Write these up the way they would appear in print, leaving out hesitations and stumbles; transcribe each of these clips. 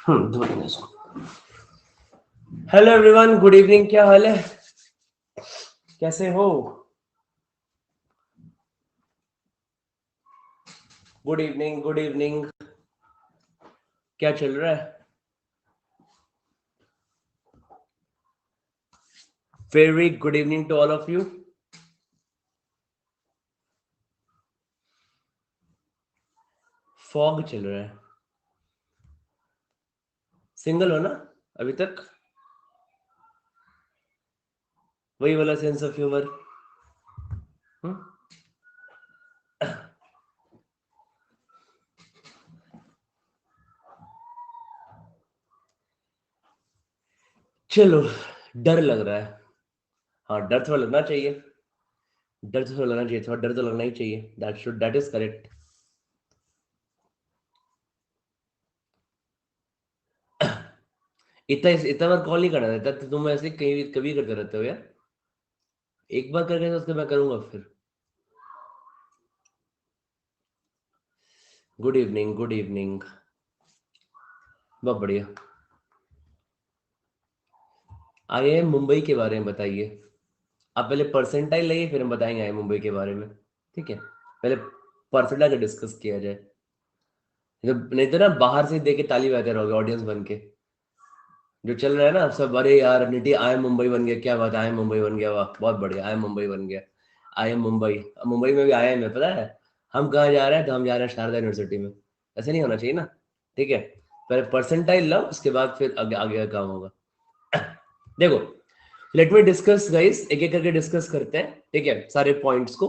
धो देना इसको। Hello everyone, good evening. क्या हाल है, कैसे हो? Good evening, good evening. क्या चल रहा है? Very good evening to all of you. Fog चल रहा है। सिंगल हो ना अभी तक? वही वाला सेंस ऑफ ह्यूमर। चलो, डर लग रहा है। हाँ, डर थोड़ा लगना चाहिए। डर तो थोड़ा लगना चाहिए, थोड़ा डर तो लगना ही चाहिए। That is correct. इतना इतना बार कॉल नहीं करना रहता, तो तुम ऐसे कहीं कभी करते रहते हो यार। एक बार करके तो उसके मैं करूंगा फिर। Good evening, good evening. बहुत बढ़िया। आइए मुंबई के बारे में बताइए। आप पहले परसेंटाइल लाइए, फिर हम बताएंगे आइए मुंबई के बारे में। ठीक है, पहले परसेंटाइल का डिस्कस किया जाए। नहीं तो ना बाहर से देख के ताली बजाते रहोगे ऑडियंस बन के। जो चल रहा है ना सब, अरे यार निटी आई मुंबई बन गया, क्या बात है, आई मुंबई बन गया, वाह बहुत बढ़िया, आई मुंबई बन गया। I am Mumbai. मुंबई में भी आया है, मैं पता है। हम कहाँ जा रहे हैं? तो हम जा रहे हैं शारदा यूनिवर्सिटी में। ऐसे नहीं होना चाहिए ना। ठीक है, पहले परसेंटाइल लो, उसके बाद फिर आगे आगे का काम होगा। देखो, लेट मी डिस्कस गाइस, एक एक करके डिस्कस करते हैं। ठीक है, सारे पॉइंट्स को।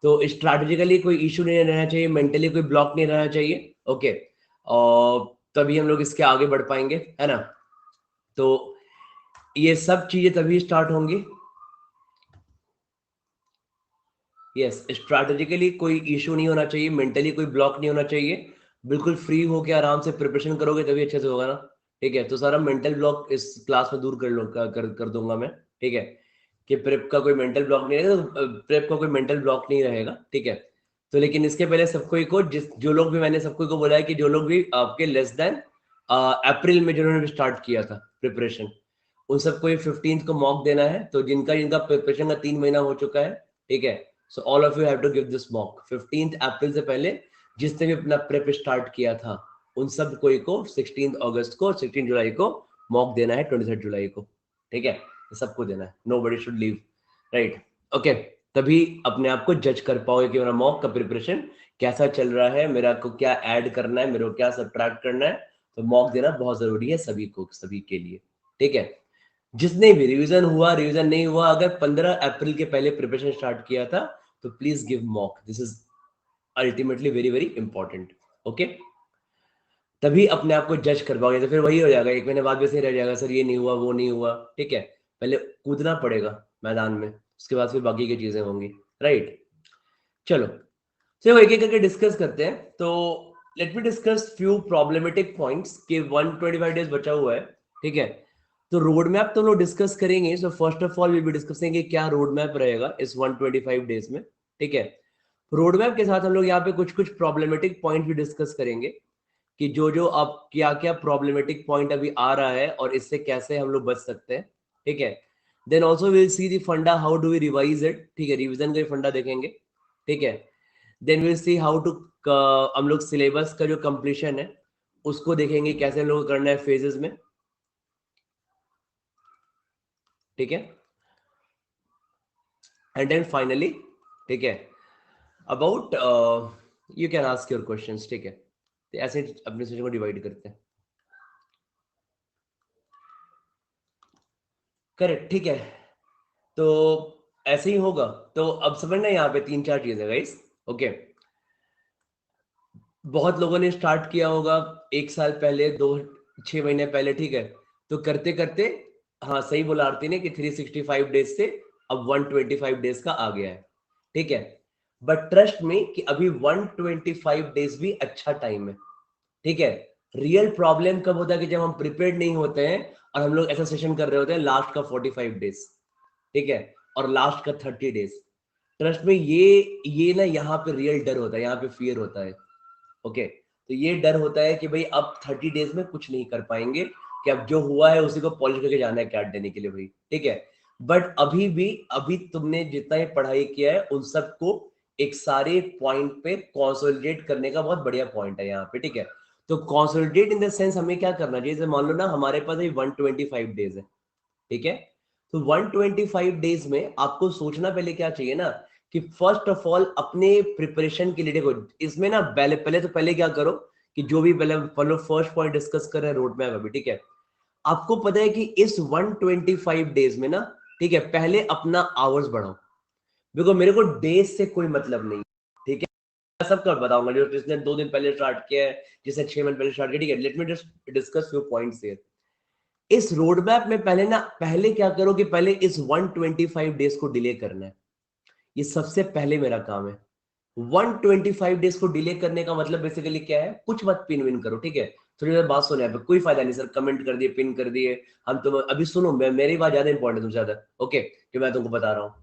तो स्ट्रैटेजिकली कोई इशू नहीं रहना चाहिए, मेंटली कोई ब्लॉक नहीं रहना चाहिए। ओके, और तभी हम लोग इसके आगे बढ़ पाएंगे, है ना? तो ये सब चीजें तभी स्टार्ट होंगी। यस, स्ट्रैटेजिकली कोई इशू नहीं होना चाहिए, मेंटली कोई ब्लॉक नहीं होना चाहिए। बिल्कुल फ्री होके आराम से प्रिपरेशन करोगे तभी अच्छे से होगा ना। ठीक है, तो सारा मेंटल ब्लॉक इस क्लास में दूर कर लो, कर दूंगा मैं। ठीक है, कि प्रेप का कोई मेंटल ब्लॉक नहीं रहेगा, तो प्रेप का कोई मेंटल ब्लॉक नहीं रहेगा। ठीक है, तो लेकिन इसके पहले सबको को जो लोग भी, मैंने सबको को बोला है कि जो लोग भी आपके लेस देन अप्रैल में जिन्होंने स्टार्ट किया था प्रिपरेशन, उन सबको ये 15th को मॉक देना है। तो जिनका जिनका प्रिपरेशन का 3 महीना हो चुका है, ठीक है, so all of you have to give this mock 15th April से पहले। जिसने भी अपना प्रेप स्टार्ट किया था, उन सब को 16 अगस्त को और 16 जुलाई को मॉक देना है, 23 जुलाई को। ठीक है, सबको देना है, nobody should leave, right? Okay, तभी अपने आप को जज कर पाओगे कि मेरा मॉक का प्रिपरेशन कैसा चल रहा है, मेरा को क्या ऐड करना है, मेरे को क्या सब्ट्रैक्ट करना है। तो मॉक देना बहुत जरूरी है सभी को, सभी के लिए। ठीक है, जिसने भी रिवीजन हुआ, रिवीजन नहीं हुआ, अगर 15 अप्रैल के पहले प्रिपरेशन स्टार्ट किया था, तो please give mock. This is ultimately very very important. Okay, तभी अपने आप को जज कर पाओगे। तो फिर वही हो जाएगा, 1 महीने बाद भी सही रह जाएगा, सर ये नहीं हुआ, वो नहीं हुआ। ठीक है, पहले कूदना पड़ेगा मैदान में, उसके बाद फिर बाकी की चीजें होंगी, राइट? चलो, चलो एक एक करके डिस्कस करते हैं। तो let me discuss few problematic points के 125 डेज बचा हुआ है। ठीक है, तो रोड मैप तो हम लोग डिस्कस करेंगे। So first of all will be discussing कि क्या रोड मैप रहेगा इस 125 डेज में। ठीक है, रोड मैप के साथ हम लोग यहाँ पे कुछ कुछ प्रॉब्लमेटिक पॉइंट भी डिस्कस करेंगे कि जो जो अब क्या क्या प्रॉब्लमेटिक पॉइंट अभी आ रहा है और इससे कैसे हम लोग बच सकते हैं। ठीक है, then also will see the funda, how do we revise it. ठीक है, रिविजन का फंडा देखेंगे। ठीक है, then will see how to, हम लोग सिलेबस का जो कंप्लीशन है उसको देखेंगे, कैसे हम लोग करना है फेजेस में। ठीक है, एंड देन फाइनली, ठीक है, about you can ask your questions. ठीक है, तो ऐसे अपने सेशन को डिवाइड करते हैं। करेक्ट, ठीक है, तो ऐसे ही होगा। तो अब समझना, यहाँ पे 3 4 चीजें गाइस। ओके, बहुत लोगों ने स्टार्ट किया होगा 1 साल पहले, 2 6 महीने पहले। ठीक है, तो करते करते, हाँ सही बोला आरती ने कि 365 डेज से अब 125 डेज का आ गया है। ठीक है, बट ट्रस्ट में कि अभी 125 डेज भी अच्छा टाइम है। ठीक है, रियल प्रॉब्लम कब होता है कि जब हम प्रिपेयर्ड नहीं होते हैं और हम लोग ऐसा सेशन कर रहे होते हैं लास्ट का 45 डेज। ठीक है, और लास्ट का 30 डेज। ट्रस्ट में ये ना यहाँ पे रियल डर होता है, यहाँ पे फियर होता है। ओके, तो ये डर होता है कि भाई अब 30 डेज में कुछ नहीं कर पाएंगे, कि अब जो हुआ है उसी को पॉलिश करके जाना है कैट देने के लिए भाई, ठीक है। बट अभी तुमने जितना ही पढ़ाई किया है उन सबको एक सारे पॉइंट पे कंसोलिडेट करने का बहुत बढ़िया पॉइंट है यहाँ पे, ठीक है। तो कंसोलिडेट इन द सेंस हमें क्या करना चाहिए, जैसे मान लो ना हमारे पास अभी 125 डेज है, ठीक है। तो 125 डेज में आपको सोचना पहले क्या चाहिए ना, कि फर्स्ट ऑफ ऑल अपने प्रिपरेशन के लिए देखो, इसमें ना पहले क्या करो, कि जो भी पहले फॉलो फर्स्ट पॉइंट डिस्कस कर रहे हैं रोड मैप अभी, ठीक है। आपको पता है कि इस 125 डेज में ना, ठीक है, पहले अपना आवर्स बढ़ाओ। देखो मेरे को डेज से कोई मतलब नहीं, ठीक है, मैं सबका बताऊंगा, जो जिसने 2 दिन पहले स्टार्ट किया है, जिसने 6 महीने पहले स्टार्ट किया, ठीक है। Let me just discuss few points here. इस रोड मैप में पहले क्या करो, कि पहले इस 125 डेज को डिले करना है। ये सबसे पहले मेरा काम है। 125 डेज को डिले करने का मतलब बेसिकली क्या है, कुछ मत पिन विन करो, ठीक है। थोड़ी देर बात सुने, यहाँ पे कोई फायदा नहीं सर, कमेंट कर दिए, पिन कर दिए, हम तुम अभी सुनो, मेरी बात ज्यादा इंपॉर्टेंट है तुमसे ज्यादा, ओके, जो मैं तुमको बता रहा हूँ।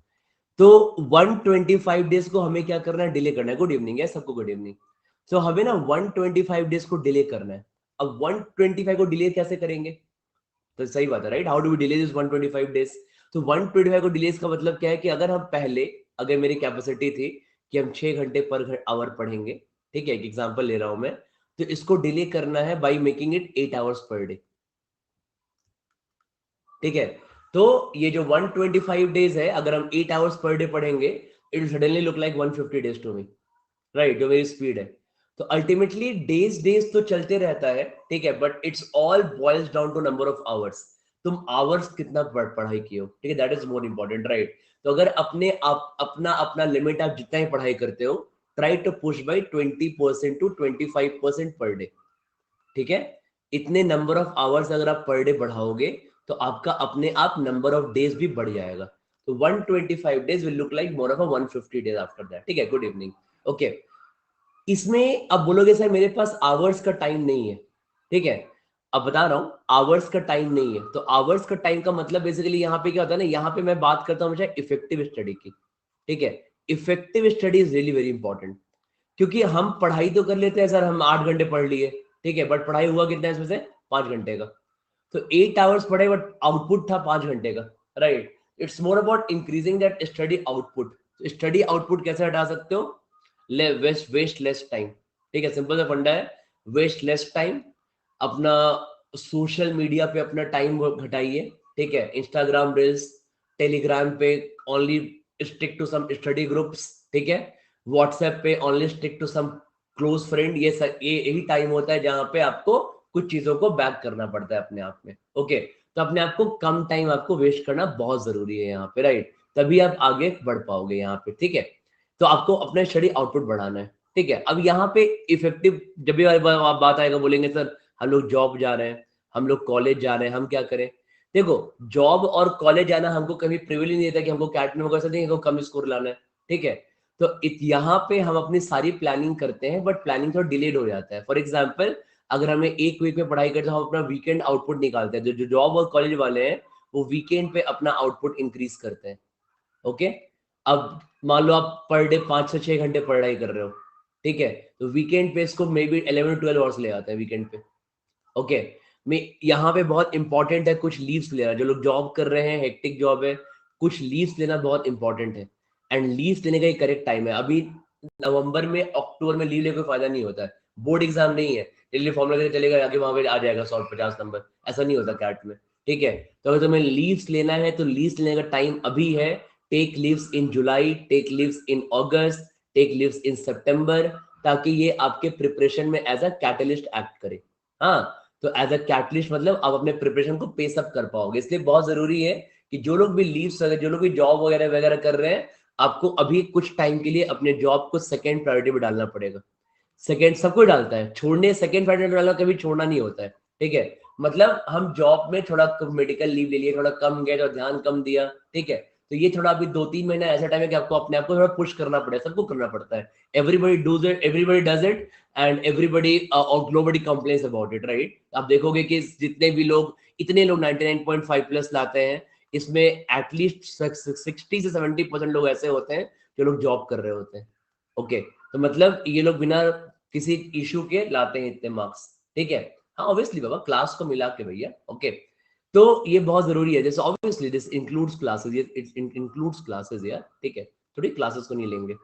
तो 125 डेज को हमें क्या करना है, डिले करना है। गुड इवनिंग है सबको, गुड इवनिंग। तो हमें ना 125 डेज को डिले करना है। अब 125 को डिले कैसे करेंगे, तो सही बात है right, how do we delay this 125 days. तो 125 को डिले का मतलब क्या है, कि अगर हम पहले, अगर मेरी कैपेसिटी थी कि हम 6 घंटे पर आवर पढ़ेंगे, ठीक है, एक एग्जांपल ले रहा हूं मैं, तो इसको डिले करना है by making it 8 hours per day, ठीक है। तो ये जो 125 डेज है, अगर हम 8 आवर्स पर डे पढ़ेंगे, it will suddenly look like 150 days to me, right, जो मेरी स्पीड है। तो अल्टीमेटली डेज डेज तो चलते रहता है, ठीक है, but it's all boils down to number of hours. तुम आवर्स कितना पढ़ाई किए हो, ठीक है, that is more important, right. तो अगर अपने आप अपना अपना लिमिट आप जितना ही पढ़ाई करते हो, try to push by 20% to 25% per day, ठीक है। इतने नंबर ऑफ आवर्स अगर आप पर डे बढ़ाओगे, तो आपका अपने आप नंबर ऑफ डेज भी बढ़ जाएगा। तो 125 days will look like more of a 150 days after that, ठीक है। Good evening, okay. इसमें अब बोलोगे सर मेरे पास आवर्स का टाइम नहीं है, ठीक है। अब बता रहा हूं, आवर्स का टाइम नहीं है, तो आवर्स का टाइम का मतलब बेसिकली यहाँ पे क्या होता है ना, यहाँ पे मैं बात करता हूँ हमेशा इफेक्टिव स्टडी की, ठीक है। Effective study is really very important, क्योंकि हम पढ़ाई तो कर लेते हैं सर, हम 8 घंटे पढ़ लिए, ठीक है, बट पढ़ाई हुआ कितना है इसमें से, 5 घंटे का। तो 8 आवर्स पढ़े बट आउटपुट था 5 घंटे का, right. It's more about increasing that study output. Study output कैसे हटा सकते हो, वेस्ट लेस टाइम, ठीक है, सिंपल सा फंडा है, वेस्ट लेस टाइम। अपना सोशल मीडिया पे अपना टाइम घटाइए, ठीक है, इंस्टाग्राम रील्स, टेलीग्राम पे only stick to some study groups, ठीक है, व्हाट्सएप पे only stick to some close friend. ये यही टाइम होता है जहां पे आपको कुछ चीजों को बैक करना पड़ता है अपने आप में, ओके। तो अपने आप को कम टाइम आपको वेस्ट करना बहुत जरूरी है यहाँ पे, राइट, तभी आप आगे बढ़ पाओगे यहाँ पे, ठीक है। तो आपको अपना स्टडी आउटपुट बढ़ाना है, ठीक है। अब यहाँ पे इफेक्टिव जब भी आप बात आएगा, बोलेंगे सर हम लोग जॉब जा रहे हैं, हम लोग कॉलेज जा रहे हैं, हम क्या करें। देखो जॉब और कॉलेज जाना हमको कभी प्रिविलेज नहीं देता कि हमको कैट में होगा सकते हैं, कम स्कोर लाना है, ठीक है। तो यहाँ पे हम अपनी सारी प्लानिंग करते हैं, बट प्लानिंग थोड़ा डिलेड हो जाता है। फॉर एग्जाम्पल, अगर हमें एक वीक में पढ़ाई करते हैं, तो हम अपना वीकेंड आउटपुट निकालते हैं। जो जॉब और कॉलेज वाले हैं, वो वीकेंड पे अपना आउटपुट इंक्रीज करते हैं, ओके। अब मान लो आप पर डे 5 से 6 घंटे पढ़ाई कर रहे हो, ठीक है, तो वीकेंड पे इसको मे बी 11-12 आवर्स ले आता है वीकेंड पे, ओके। मैं यहाँ पे बहुत इंपॉर्टेंट है कुछ लीव्स लेना, जो लोग जॉब कर रहे हैं, हेक्टिक जॉब है, कुछ लीव्स लेना बहुत इंपॉर्टेंट है। एंड लीव्स लेने का एक करेक्ट टाइम है। अभी नवंबर में, अक्टूबर में लीव लेने कोई फायदा नहीं होता है, बोर्ड एग्जाम नहीं है, दिल्ली फॉर्मूला लेके चलेगा आगे, वहां पे आ जाएगा 150 नंबर, ऐसा नहीं होता कैट में, ठीक है। तो अगर तुम्हें लीव्स लेना है, तो लीव्स लेने का टाइम अभी है। Take leaves in July, take leaves in August, take leaves in September, ताकि ये आपके प्रिपरेशन में एज अ कैटलिस्ट एक्ट करे। हाँ, तो एज अ कैटलिस्ट मतलब आप अपने प्रिपरेशन को पेस अप कर पाओगे। इसलिए बहुत जरूरी है कि जो लोग भी लीव्स, जो लोग भी जॉब वगैरह वगैरह कर रहे हैं, आपको अभी कुछ टाइम के लिए अपने जॉब को सेकंड प्रायोरिटी पे डालना पड़ेगा। सेकंड सबको डालता है, छोड़ने सेकंड प्रायोरिटी डालना कभी छोड़ना नहीं होता है, ठीक है। मतलब हम जॉब में थोड़ा मेडिकल लीव ले लिए, थोड़ा कम गए, तो ध्यान कम दिया, ठीक है। तो ये थोड़ा अभी 2-3 महीना ऐसा टाइम है कि आपको अपने आप को थोड़ा पुश करना पड़ेगा, सबको करना पड़ता है। Everybody does it, everybody does it, and everybody or nobody complains about it, right. आप देखोगे कि जितने भी लोग, इतने लोग 99.5 प्लस लाते हैं, इसमें एटलीस्ट 60 से 70% लोग ऐसे होते हैं जो लोग जॉब कर रहे होते हैं, ओके। तो मतलब ये लोग बिना किसी इशू के लाते हैं इतने मार्क्स, ठीक है। हाँ ऑब्वियसली बाबा, क्लास को मिला के भैया, ओके। तो ये बहुत जरूरी है, जैसे ऑब्वियसली दिस इंक्लूड्स क्लासेस, ये इट इंक्लूड्स क्लासेस यार, ठीक है। थोड़ी क्लासेस को नहीं लेंगे,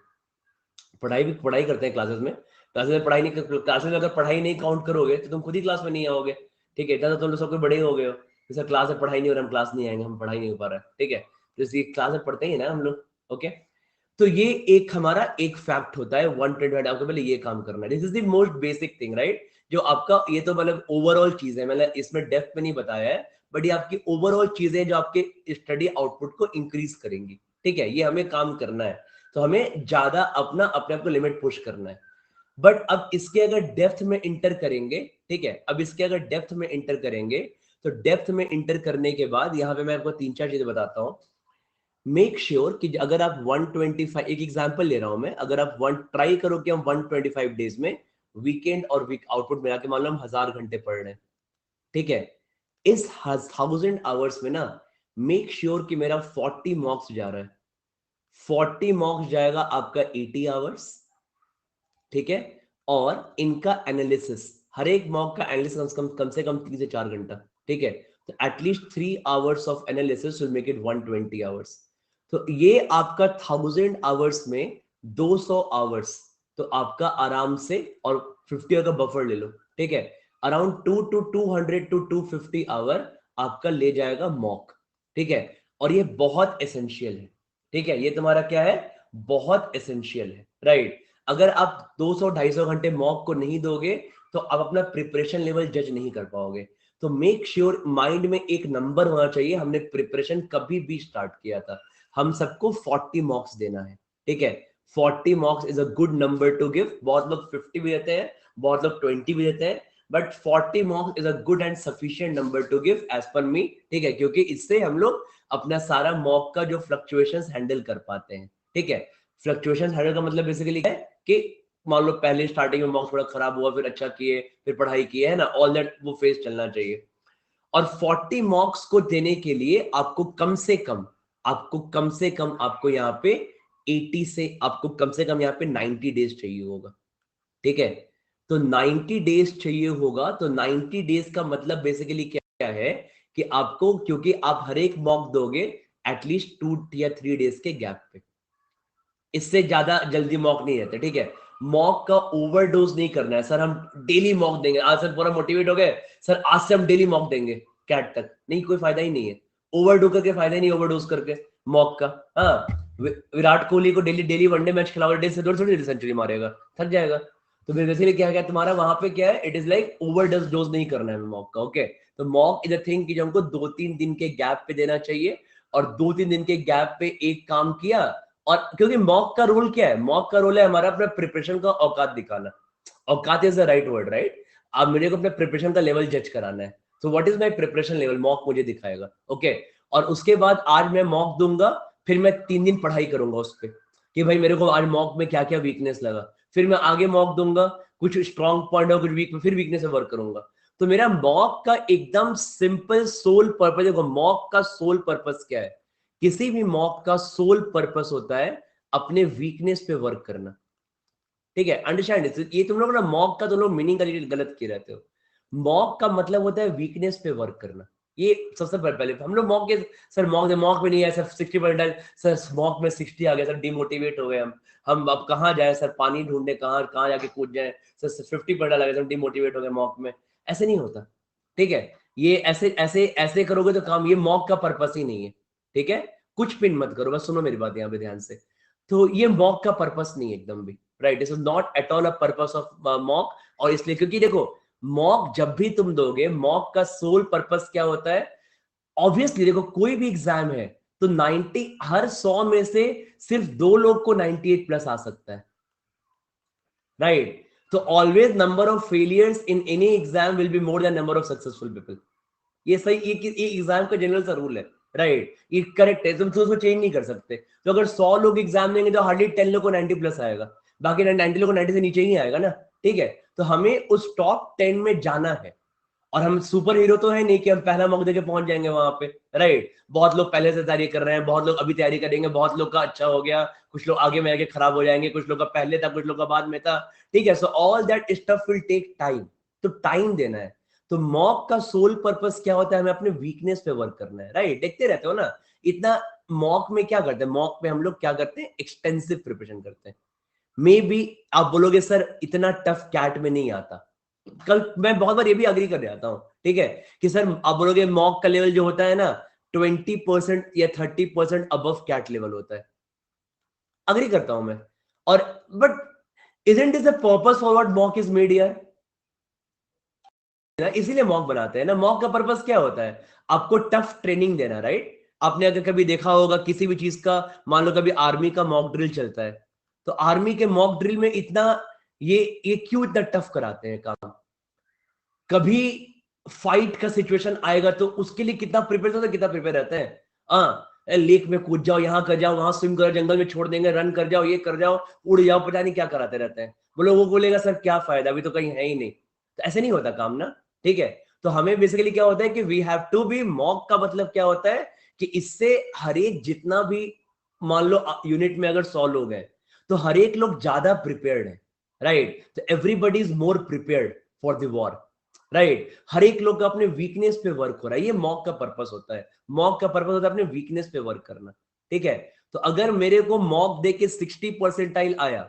पढ़ाई करते हैं क्लासेस में, क्लासेस में पढ़ाई नहीं, क्लासेस में अगर पढ़ाई नहीं काउंट करोगे तो तुम खुद ही क्लास में नहीं आओगे, ठीक है। इतना तो तुम लोग सब कोई बड़े हो गए हो, जैसे क्लास में पढ़ाई नहीं हो रहा, हम क्लास नहीं आएंगे, हम पढ़ाई नहीं हो पा रहा है, ठीक है। जैसे क्लास में पढ़ते ही ना हम लोग, ओके। तो ये एक हमारा एक फैक्ट होता है 125, आपको पहले ये काम करना है, this is the most basic thing, right. जो आपका ये तो मतलब ओवरऑल चीज है, मतलब इसमें डेप्थ में नहीं बताया है, बट ये आपकी ओवरऑल चीजें जो आपके स्टडी आउटपुट को इंक्रीज करेंगी, ठीक है। ये हमें काम करना है, तो हमें ज्यादा अपने आप को लिमिट पुश करना है। बट अब इसके अगर डेप्थ में इंटर करेंगे, ठीक है, अब इसके अगर डेप्थ में इंटर करेंगे, तो डेप्थ में इंटर करने के बाद यहाँ पे मैं आपको 3-4 चीजें बताता हूँ। मेक श्योर कि अगर आप 125, एक एग्जांपल ले रहा हूं मैं, अगर आप ट्राई करो कि हम 125 डेज में वीकेंड और वीक आउटपुट मिला के मान लो हम 1000 घंटे पढ़ रहे हैं, ठीक है। इस 1000 आवर्स में ना मेक श्योर कि मेरा 40 मॉक्स जा रहा है, 40 मॉक्स जाएगा आपका 80 आवर्स, ठीक है। और इनका एनालिसिस, हर एक मॉक का एनालिसिस कम से कम 3 से 4 घंटा, ठीक है। तो at least 3 hours of analysis will make it 120 hours. तो ये आपका 1000 आवर्स में 200 आवर्स, तो आपका आराम से, और 50 का बफर ले लो, ठीक है, अराउंड 200 to 250 आवर आपका ले जाएगा मॉक, ठीक है। और ये बहुत एसेंशियल है, ठीक है, ये तुम्हारा क्या है, बहुत एसेंशियल है, राइट। अगर आप 200-250 घंटे मॉक को नहीं दोगे तो आप अपना प्रिपरेशन लेवल जज नहीं कर पाओगे। तो मेक श्योर माइंड में एक नंबर होना चाहिए, हमने प्रिपरेशन कभी भी स्टार्ट किया था, हम सबको 40 मॉक्स देना है, ठीक है। 40 mocks is a good number to give, बहुत लोग 50 भी देते हैं, बहुत लोग 20 भी देते हैं, but 40 mocks is a good and sufficient number to give as per me, ठीक है, क्योंकि इससे हम लोग अपना सारा मॉक का जो फ्लक्चुएशंस हैंडल कर पाते हैं, ठीक है। फ्लक्चुएशंस हैंडल का मतलब बेसिकली क्या है कि मान लो पहले स्टार्टिंग में मॉक्स थोड़ा खराब हुआ, फिर अच्छा किए, फिर पढ़ाई की है ना, ऑल दैट वो फेज चलना चाहिए। और 40 मॉक्स को देने के लिए आपको कम से कम, आपको यहाँ पे 80 से आपको कम से कम यहाँ पे 90 डेज चाहिए होगा, ठीक है। तो 90 डेज चाहिए होगा, तो 90 डेज का मतलब बेसिकली क्या है कि आपको, क्योंकि आप हर एक मॉक दोगे एटलीस्ट 2 या 3 डेज के गैप पे, इससे ज्यादा जल्दी मॉक नहीं रहते, ठीक है। मॉक का ओवरडोज नहीं करना है, सर हम डेली मॉक देंगे, आज सर पूरा मोटिवेट हो गए, सर आज से हम डेली मॉक देंगे कैट तक, नहीं, कोई फायदा ही नहीं है, ओवरडो करके फायदा ही नहीं, ओवरडोज करके मॉक का। हाँ, विराट कोहली को डेली डेली वनडे मैच खिलाओ, डेली से थोड़ी सेंचुरी मारेगा, थक जाएगा। तो बेसिकली क्या क्या तुम्हारा वहां पे क्या है, it is like overdose dose नहीं करना है मॉक का, ओके। तो मॉक इज अ थिंग कि जो हमको 2-3 दिन के गैप पे देना चाहिए, और 2-3 दिन के गैप पे एक काम किया। और क्योंकि मॉक का रोल क्या है, मॉक का रोल है हमारा अपना प्रिपरेशन का औकात दिखाना, औकात is the right word, right. अब मेरे को अपने प्रिपरेशन का लेवल जज कराना है, तो what is my preparation level, mock मुझे दिखाएगा, ओके। और उसके बाद आज मैं मॉक दूंगा, फिर मैं 3 दिन पढ़ाई करूंगा उस पर कि भाई मेरे को आज मॉक में क्या क्या वीकनेस लगा, फिर मैं आगे मॉक दूंगा, कुछ स्ट्रॉन्ग पॉइंट हो, कुछ वीक, फिर वीकनेस पे वर्क करूंगा। तो मेरा मॉक का एकदम सिंपल सोल पर्पस, देखो मॉक का सोल पर्पस क्या है, किसी भी मॉक का सोल पर्पस होता है अपने वीकनेस पे वर्क करना, ठीक है। अंडरस्टैंड, ये तुम लोग ना मॉक का तुम लोग मीनिंग का गलत किए रहते हो। मॉक का मतलब होता है वीकनेस पे वर्क करना, ये सबसे पहले हम लोग मॉक के, सर मॉक में नहीं है सर, 60%, सर मॉक में 60 आ गया सर, डिमोटिवेट हो गए हम अब कहाँ जाए सर, पानी ढूंढने, कहाँ कहाँ जाके कूद जाए सर, 50% आ गया सर, डिमोटिवेट हो गए मॉक में, ऐसे नहीं होता, ठीक है। ये ऐसे ऐसे ऐसे करोगे तो काम, ये मॉक का पर्पस ही नहीं है, ठीक है। कुछ पिन मत करो, बस सुनो मेरी बात यहाँ पे ध्यान से। तो ये मॉक का पर्पस नहीं है एकदम भी, right, this is not at all a purpose of mock. और इसलिए क्योंकि देखो मॉक जब भी तुम दोगे, मॉक का सोल पर्पस क्या होता है, ऑब्वियसली देखो कोई भी एग्जाम है तो 90, हर 100 में से सिर्फ 2 लोग को 98 प्लस आ सकता है, राइट। तो always number of failures in any exam will be more than number of successful people, ये सही, ये एग्जाम का जनरल सा रूल है, राइट, ये करेक्ट है, तुम तो उसको चेंज नहीं कर सकते। तो अगर 100 लोग एग्जाम देंगे तो हार्डली 10 लोग को 90 प्लस आएगा, बाकी 90 लोग को 90 से नीचे ही आएगा ना, ठीक है। तो हमें उस टॉप 10 में जाना है, और हम सुपर हीरो तो है नहीं कि हम पहला मौका देके पहुंच जाएंगे वहां पे, राइट। बहुत लोग पहले से तैयारी कर रहे हैं, बहुत लोग अभी तैयारी करेंगे, बहुत लोग का अच्छा हो गया, कुछ लोग आगे में आगे खराब हो जाएंगे, कुछ लोग का पहले था, कुछ लोग का बाद में था, ठीक है। So all that stuff will take time, तो टाइम देना है। तो मॉक का सोल पर्पस क्या होता है, हमें अपने वीकनेस पे वर्क करना है, राइट। देखते रहते हो ना इतना, मॉक में क्या करते हैं, मॉक में हम लोग क्या करते हैं, एक्सटेंसिव प्रिपरेशन करते हैं। मे बी आप बोलोगे सर इतना टफ कैट में नहीं आता, कल मैं बहुत बार ये भी अग्री कर जाता हूं, ठीक है, कि सर आप बोलोगे मॉक का लेवल जो होता है ना 20% या 30% अबव कैट लेवल होता है, अग्री करता हूं मैं। और but isn't is the purpose for what mock is made यार, इसीलिए मॉक बनाते हैं ना। मॉक का पर्पस क्या होता है, आपको टफ ट्रेनिंग देना, राइट। आपने अगर कभी देखा होगा किसी भी चीज का, मान लो कभी आर्मी का मॉक ड्रिल चलता है, तो आर्मी के मॉक ड्रिल में इतना ये क्यों इतना टफ कराते हैं काम, कभी फाइट का सिचुएशन आएगा तो उसके लिए कितना प्रिपेयर होता है, कितना प्रिपेयर रहते हैं। हाँ, लेक में कूद जाओ, यहाँ कर जाओ, वहां स्विम करो, जंगल में छोड़ देंगे, रन कर जाओ, ये कर जाओ, उड़ जाओ, पता नहीं क्या कराते रहते हैं। बोलो, वो बोलेगा सर क्या फायदा, अभी तो कहीं है ही नहीं। तो ऐसे नहीं होता काम ना, ठीक है। तो हमें बेसिकली क्या होता है कि we have to be, mock का मतलब क्या होता है कि इससे हर एक जितना भी, मान लो यूनिट में अगर 100 लोग हैं तो हर एक लोग ज्यादा प्रिपेयर्ड है, राइट। तो everybody is more prepared for the war, right. हर एक लोग का अपने वीकनेस पे वर्क हो रहा है, ये मॉक का पर्पस होता है। मॉक का पर्पस होता है अपने वीकनेस पे वर्क करना, ठीक है। तो अगर मेरे को मॉक दे के 60% आया,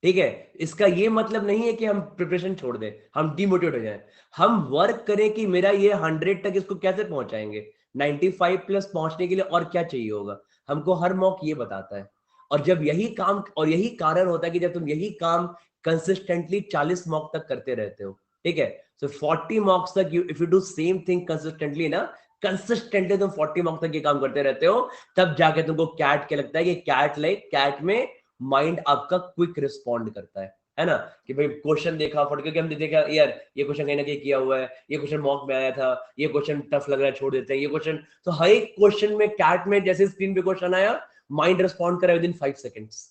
ठीक है, इसका ये मतलब नहीं है कि हम प्रिपरेशन छोड़ दें, हम डिमोटिवेट हो जाएं। हम वर्क करें कि मेरा ये 100 तक इसको कैसे पहुंचाएंगे, 95 प्लस पहुंचने के लिए और क्या चाहिए होगा, हमको हर मॉक ये बताता है। और जब यही काम, और यही कारण होता है कि जब तुम यही काम कंसिस्टेंटली 40 मॉक तक करते रहते हो, ठीक है। सो 40 मॉक्स तक you, if you do same thing consistently ना, कंसिस्टेंटली तुम 40 मॉक तक ये काम करते रहते हो, तब जाके तुमको कैट क्या लगता है कि कैट, लाइक कैट में माइंड आपका क्विक रिस्पॉन्ड करता है ना। कि भाई क्वेश्चन देखा फट, क्योंकि हमने देखा यार ये क्वेश्चन कहीं ना कहीं किया हुआ है, ये क्वेश्चन मॉक में आया था, ये क्वेश्चन टफ लग रहा है छोड़ देते हैं, ये क्वेश्चन। तो हर एक क्वेश्चन में कैट में जैसे स्क्रीन पे क्वेश्चन आया, माइंड रिस्पॉन्ड करा विद इन 5 सेकेंड्स,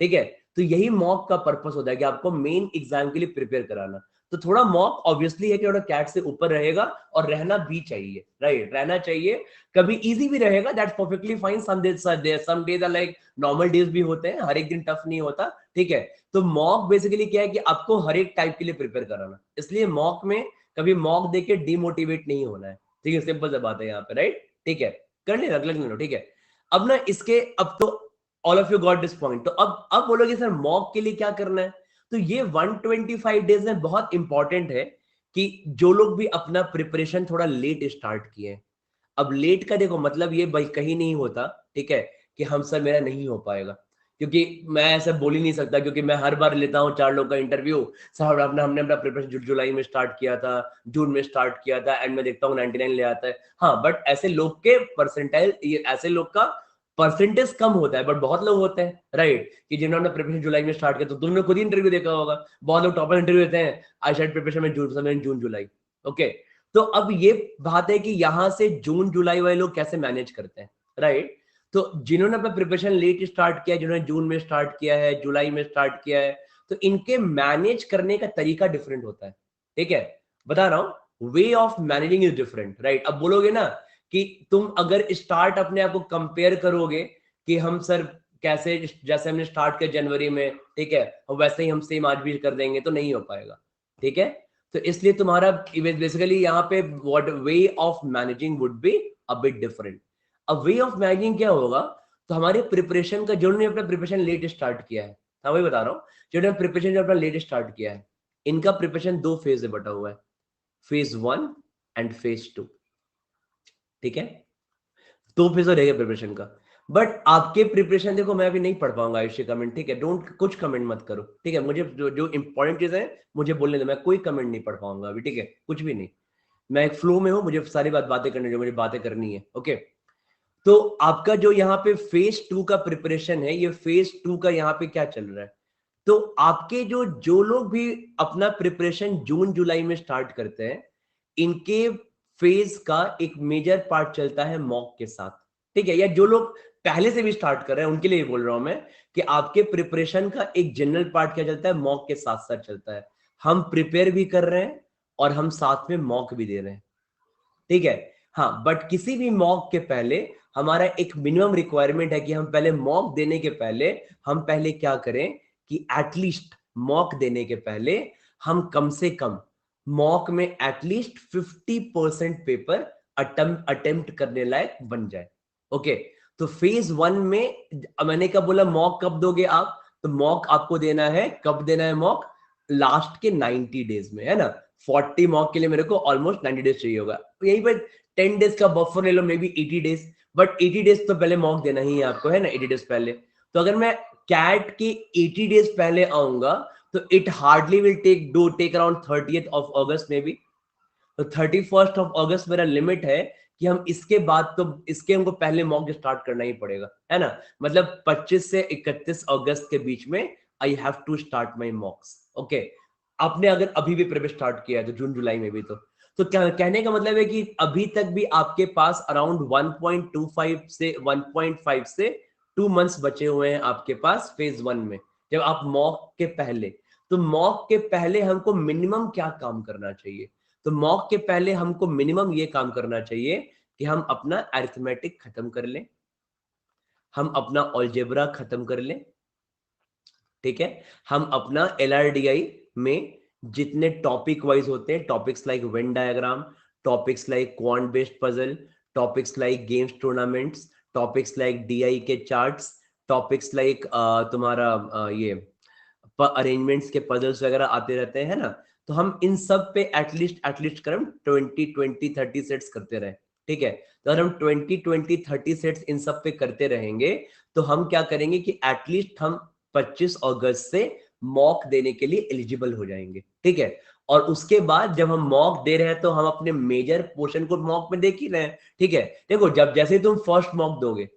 ठीक है। तो यही मॉक का पर्पस होता है कि आपको मेन एग्जाम के लिए प्रिपेयर कराना। तो थोड़ा मॉक ऑब्वियसली है कि थोड़ा कैट से ऊपर रहेगा, और रहना भी चाहिए, राइट, रहना चाहिए। कभी इजी भी रहेगा, that's perfectly fine. Some days are like normal days भी होते हैं, हर एक दिन टफ नहीं होता, ठीक है। तो मॉक बेसिकली क्या है कि आपको हर एक टाइप के लिए प्रिपेयर कराना, इसलिए मॉक में कभी मॉक देके डिमोटिवेट नहीं होना है, ठीक है। सिंपल सा बात है यहाँ पे, राइट, ठीक है। कर लेना, अगला ले लो, ठीक है। अब ना इसके, अब तो all of you got this point. तो अब बोलोगे सर मॉक के लिए क्या करना है, तो ये 125 डेज में बहुत इंपॉर्टेंट है कि जो लोग भी अपना प्रिपरेशन थोड़ा लेट स्टार्ट किए हैं। अब लेट का देखो मतलब ये भाई कहीं नहीं होता, ठीक है, कि हम सर मेरा नहीं हो पाएगा, क्योंकि मैं ऐसा बोल ही नहीं सकता, क्योंकि मैं हर बार लेता हूँ 4 लोग का इंटरव्यू। साहब अपना हमने अपना प्रिपरेशन जुलाई में स्टार्ट किया था, जून में स्टार्ट किया था, एंड में देखता हूँ 99 ले आता है। हाँ, बट ऐसे लोग के परसेंटाइल, ये ऐसे लोग का परसेंटेज कम होता है, बट बहुत लोग होते हैं, राइट, कि जिन्होंने प्रिपरेशन जुलाई में स्टार्ट किया। तो तुमने खुद ही इंटरव्यू देखा होगा, बहुत लोग टॉपर इंटरव्यू देते हैं आई साइड प्रिपरेशन में जून जुलाई, ओके। तो अब ये बात है कि यहां से जून जुलाई वाले लोग कैसे मैनेज करते हैं, राइट। तो जिन्होंने अपना प्रिपरेशन लेट स्टार्ट किया, जिन्होंने जून में स्टार्ट किया है, जुलाई में स्टार्ट किया है, तो इनके मैनेज करने का तरीका डिफरेंट होता है, ठीक है। बता रहा हूं, way of managing is different, right. अब बोलोगे ना कि तुम अगर स्टार्ट अपने आप को कंपेयर करोगे कि हम सर कैसे, जैसे हमने स्टार्ट किया जनवरी में, ठीक है, वैसे ही हम सेम आज भी कर देंगे, तो नहीं हो पाएगा, ठीक है। तो इसलिए तुम्हारा बेसिकली यहाँ पे what way of managing would be a bit different. अब वे ऑफ मैनेजिंग क्या होगा, तो हमारे प्रिपरेशन का, जिन्होंने अपना प्रिपरेशन लेट स्टार्ट किया है, हाँ वही बता रहा हूँ, जिन्होंने प्रिपरेशन अपना लेट स्टार्ट किया है, इनका प्रिपरेशन 2 फेज में बटा हुआ है, फेज 1 एंड फेज 2, ठीक है। 2 फेज रहेगा प्रिपरेशन का। बट आपके प्रिपरेशन देखो, मैं अभी नहीं पढ़ पाऊंगा आयुष्य कमेंट, ठीक है। डोंट कुछ कमेंट मत करो, ठीक है। मुझे जो जो इंपॉर्टेंट चीज है मुझे बोलने दो, मैं कोई कमेंट नहीं पढ़ पाऊंगा अभी, ठीक है, कुछ भी नहीं। मैं एक फ्लो में हूं, मुझे सारी बातें करनी, जो मुझे बातें करनी है, ओके। तो आपका जो यहाँ पे फेज 2 का प्रिपरेशन है, ये फेज 2 का यहाँ पे क्या चल रहा है, तो आपके जो जो लोग भी अपना प्रिपरेशन जून जुलाई में स्टार्ट करते हैं, इनके फेज का एक मेजर पार्ट चलता है मॉक के साथ, ठीक है। या जो लोग पहले से भी स्टार्ट कर रहे हैं उनके लिए बोल रहा हूं मैं, कि आपके प्रिपरेशन का एक जनरल पार्ट क्या चलता है, मॉक के साथ साथ चलता है। हम प्रिपेयर भी कर रहे हैं और हम साथ में मॉक भी दे रहे हैं, ठीक है। हाँ, बट किसी भी मॉक के पहले हमारा एक मिनिमम रिक्वायरमेंट है कि हम पहले मॉक देने के पहले हम पहले क्या करें कि एटलीस्ट मॉक देने के पहले हम कम से कम मॉक में एटलीस्ट 50% पेपर अटेम्प्ट करने लायक बन जाए। ओके, तो फेज 1 में मैंने कब बोला मॉक कब दोगे आप, तो मॉक आपको देना है, कब देना है मॉक, लास्ट के 90 डेज में, है ना। 40 मॉक के लिए मेरे को ऑलमोस्ट 90 डेज चाहिए होगा, तो यहीं पर 10 डेज का बफर ले लो, maybe 80 days, but 80 days तो पहले मॉक देना ही है आपको, है ना, 80 डेज पहले। तो अगर मैं कैट के 80 डेज पहले आऊंगा तो it hardly will take around 30th of August में भी। तो 31st ऑफ अगस्त मेरा लिमिट है कि हम इसके बाद तो इसके हमको पहले मॉक स्टार्ट करना ही पड़ेगा, है ना। मतलब 25 से 31 अगस्त के बीच में I have to start my mocks. Okay, आपने अगर अभी भी प्रिपेयर स्टार्ट किया है तो जून जुलाई में भी तो क्या कहने का मतलब है कि अभी तक भी आपके पास अराउंड 1.25 से 1.5 से 2 मंथ्स बचे हुए हैं आपके पास फेज 1 में, जब आप मॉक के पहले। तो मॉक के पहले हमको मिनिमम क्या काम करना चाहिए, तो मॉक के पहले हमको मिनिमम ये काम करना चाहिए कि हम अपना अरिथमेटिक खत्म कर लें, हम अपना अलजेब्रा खत्म कर लें, ठीक है। हम अपना LRDI में जितने टॉपिक वाइज होते हैं, topics like Venn diagram, topics like quant based puzzle, topics like games tournaments, topics like DI के चार्ट्स, टॉपिक्स लाइक तुम्हारा ये अरेंजमेंट्स के पजल्स वगैरह आते रहते हैं ना, तो हम इन सब पे एटलीस्ट करें 20-20-30 सेट्स करते रहे, ठीक है। तो अगर हम 20-20-30 सेट्स इन सब पे करते रहेंगे तो हम क्या करेंगे कि एटलीस्ट हम 25 अगस्त से मॉक देने के लिए एलिजिबल हो जाएंगे, ठीक है। और उसके बाद जब हम मॉक दे रहे हैं तो हम अपने मेजर पोर्शन को मॉक में देख ही रहे हैं, ठीक है। देखो, जब जैसे तुम फर्स्ट मॉक दोगे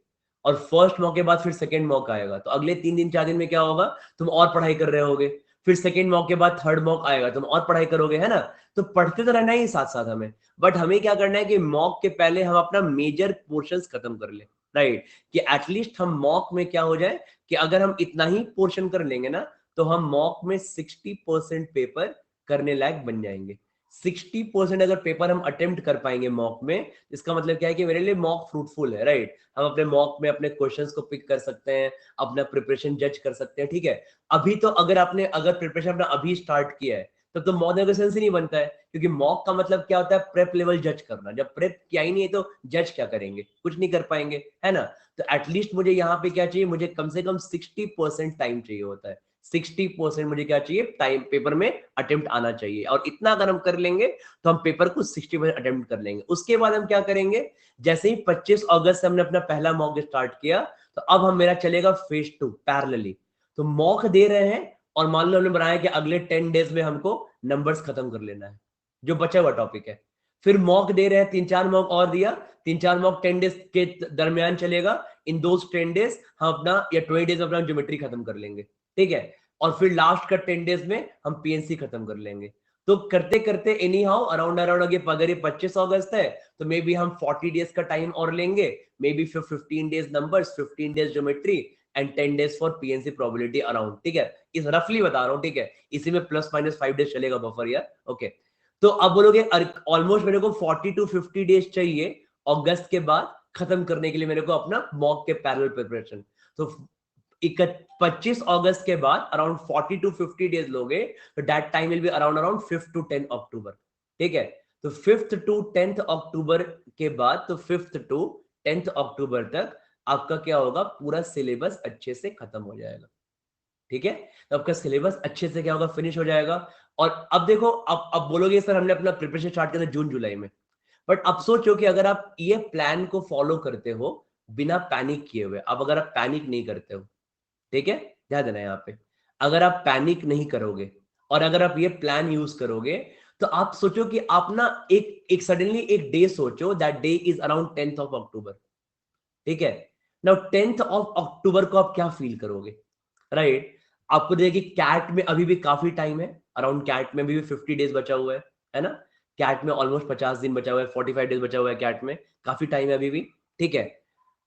और फर्स्ट मॉक के बाद फिर सेकंड मॉक आएगा, तो अगले 3 दिन 4 दिन में क्या होगा, तुम और पढ़ाई कर रहे होगे। फिर सेकंड मॉक के बाद थर्ड मॉक आएगा, तुम और पढ़ाई करोगे, है ना। तो पढ़ते तो रहना ही साथ साथ हमें, बट हमें क्या करना है कि मॉक के पहले हम अपना मेजर पोर्शंस खत्म कर ले, राइट। कि एटलीस्ट हम मॉक में क्या हो जाए कि अगर हम इतना ही पोर्शन कर लेंगे ना तो हम मॉक में 60% पेपर करने लायक बन जाएंगे। 60% अगर पेपर हम अटेम्प्ट कर पाएंगे मॉक में, इसका मतलब क्या है कि मेरे लिए मॉक फ्रूटफुल है, राइट। हम अपने मॉक में अपने क्वेश्चंस को पिक कर सकते हैं, अपना प्रिपरेशन जज कर सकते हैं, ठीक है। अभी तो अगर प्रिपरेशन अपना अभी स्टार्ट किया है तब तो मॉक का सेंस ही नहीं बनता है, क्योंकि मॉक का मतलब क्या होता है, प्रेप लेवल जज करना। जब प्रेप किया ही नहीं है तो जज क्या करेंगे, कुछ नहीं कर पाएंगे, है ना। तो एटलीस्ट मुझे यहाँ पे क्या चाहिए, मुझे कम से कम 60% टाइम चाहिए होता है। 60% मुझे क्या चाहिए, टाइम पेपर में अटेम्प्ट आना चाहिए, और इतना अगर हम कर लेंगे तो हम पेपर को 60% अटेम्प्ट कर लेंगे। उसके बाद हम क्या करेंगे, जैसे ही 25 अगस्त से हमने अपना पहला मॉक स्टार्ट किया तो अब हम मेरा चलेगा फेज 2 पैरेलली। तो मॉक दे रहे हैं और मान लो हमने बनाया कि अगले 10 डेज में हमको नंबर्स खत्म कर लेना है, जो बचा हुआ टॉपिक है। फिर मॉक दे रहे हैं, 3-4 मॉक और दिया, 3-4 मॉक 10 डेज के दरमियान चलेगा। इन दो 10 डेज हम अपना या 20 डेज अपना ज्योमेट्री खत्म कर लेंगे, ठीक है। और फिर लास्ट का 10 डेज में हम PNC खत्म कर लेंगे। तो करते करते एनी हाउ अराउंड अगर ये 25 अगस्त है तो मे बी हम 40 डेज का टाइम और लेंगे, मे बी फिर 15 days numbers, 15 days geometry and 10 days for PNC probability around, ठीक है। इस रफली बता रहा हूँ, ठीक है। इसी में +-5 डेज चलेगा बफर यार, ओके। तो अब बोलोगे ऑलमोस्ट मेरे को 40-50 डेज चाहिए अगस्त के बाद खत्म करने के लिए मेरे को अपना मॉक के पैरेलल प्रिपरेशन। तो 25 अगस्त के बाद अराउंड 40-50 डेज लोगे तो that time will be around 5 to 10 अक्टूबर, ठीक है। तो 5th to 10th अक्टूबर के बाद, तो 5th to 10th अक्टूबर तक आपका क्या होगा, पूरा सिलेबस अच्छे से खत्म हो जाएगा, ठीक है। तो आपका सिलेबस अच्छे से क्या होगा, फिनिश हो जाएगा। और अब देखो, अब बोलोगे सर हमने अपना प्रिपरेशन स्टार्ट किया था जून जुलाई में, बट अब सोचो कि अगर आप ये प्लान को फॉलो करते हो बिना पैनिक किए हुए, अब अगर आप पैनिक नहीं करते हो, ठीक है, ध्यान देना यहाँ पे, अगर आप पैनिक नहीं करोगे और अगर आप ये प्लान यूज करोगे, तो आप सोचो कि आप ना एक सडनली एक डे सोचो, that day is around 10th of October, ठीक है। नाउ 10th ऑफ अक्टूबर को आप क्या फील करोगे, राइट। आपको देखिए कैट में अभी भी काफी टाइम है, अराउंड कैट में भी 50 डेज बचा हुआ है ना। कैट में ऑलमोस्ट 50 दिन बचा हुआ है, 45 डेज बचा हुआ है कैट में, काफी टाइम है अभी भी, ठीक है।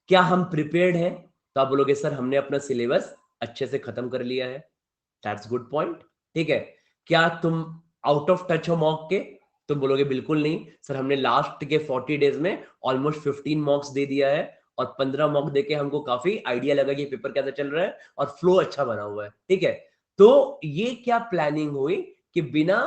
क्या हम प्रिपेयर्ड हैं, तो आप बोलोगे सर हमने अपना सिलेबस अच्छे से खत्म कर लिया है, दैट्स गुड पॉइंट, ठीक है। क्या तुम आउट ऑफ टच हो मॉक के? तुम बोलोगे बिल्कुल नहीं सर, हमने लास्ट के 40 डेज में ऑलमोस्ट 15 मॉक्स दे दिया है और 15 मॉक देके हमको काफी आइडिया लगा कि पेपर कैसा चल रहा है और फ्लो अच्छा बना हुआ है, ठीक है। तो ये क्या प्लानिंग हुई कि बिना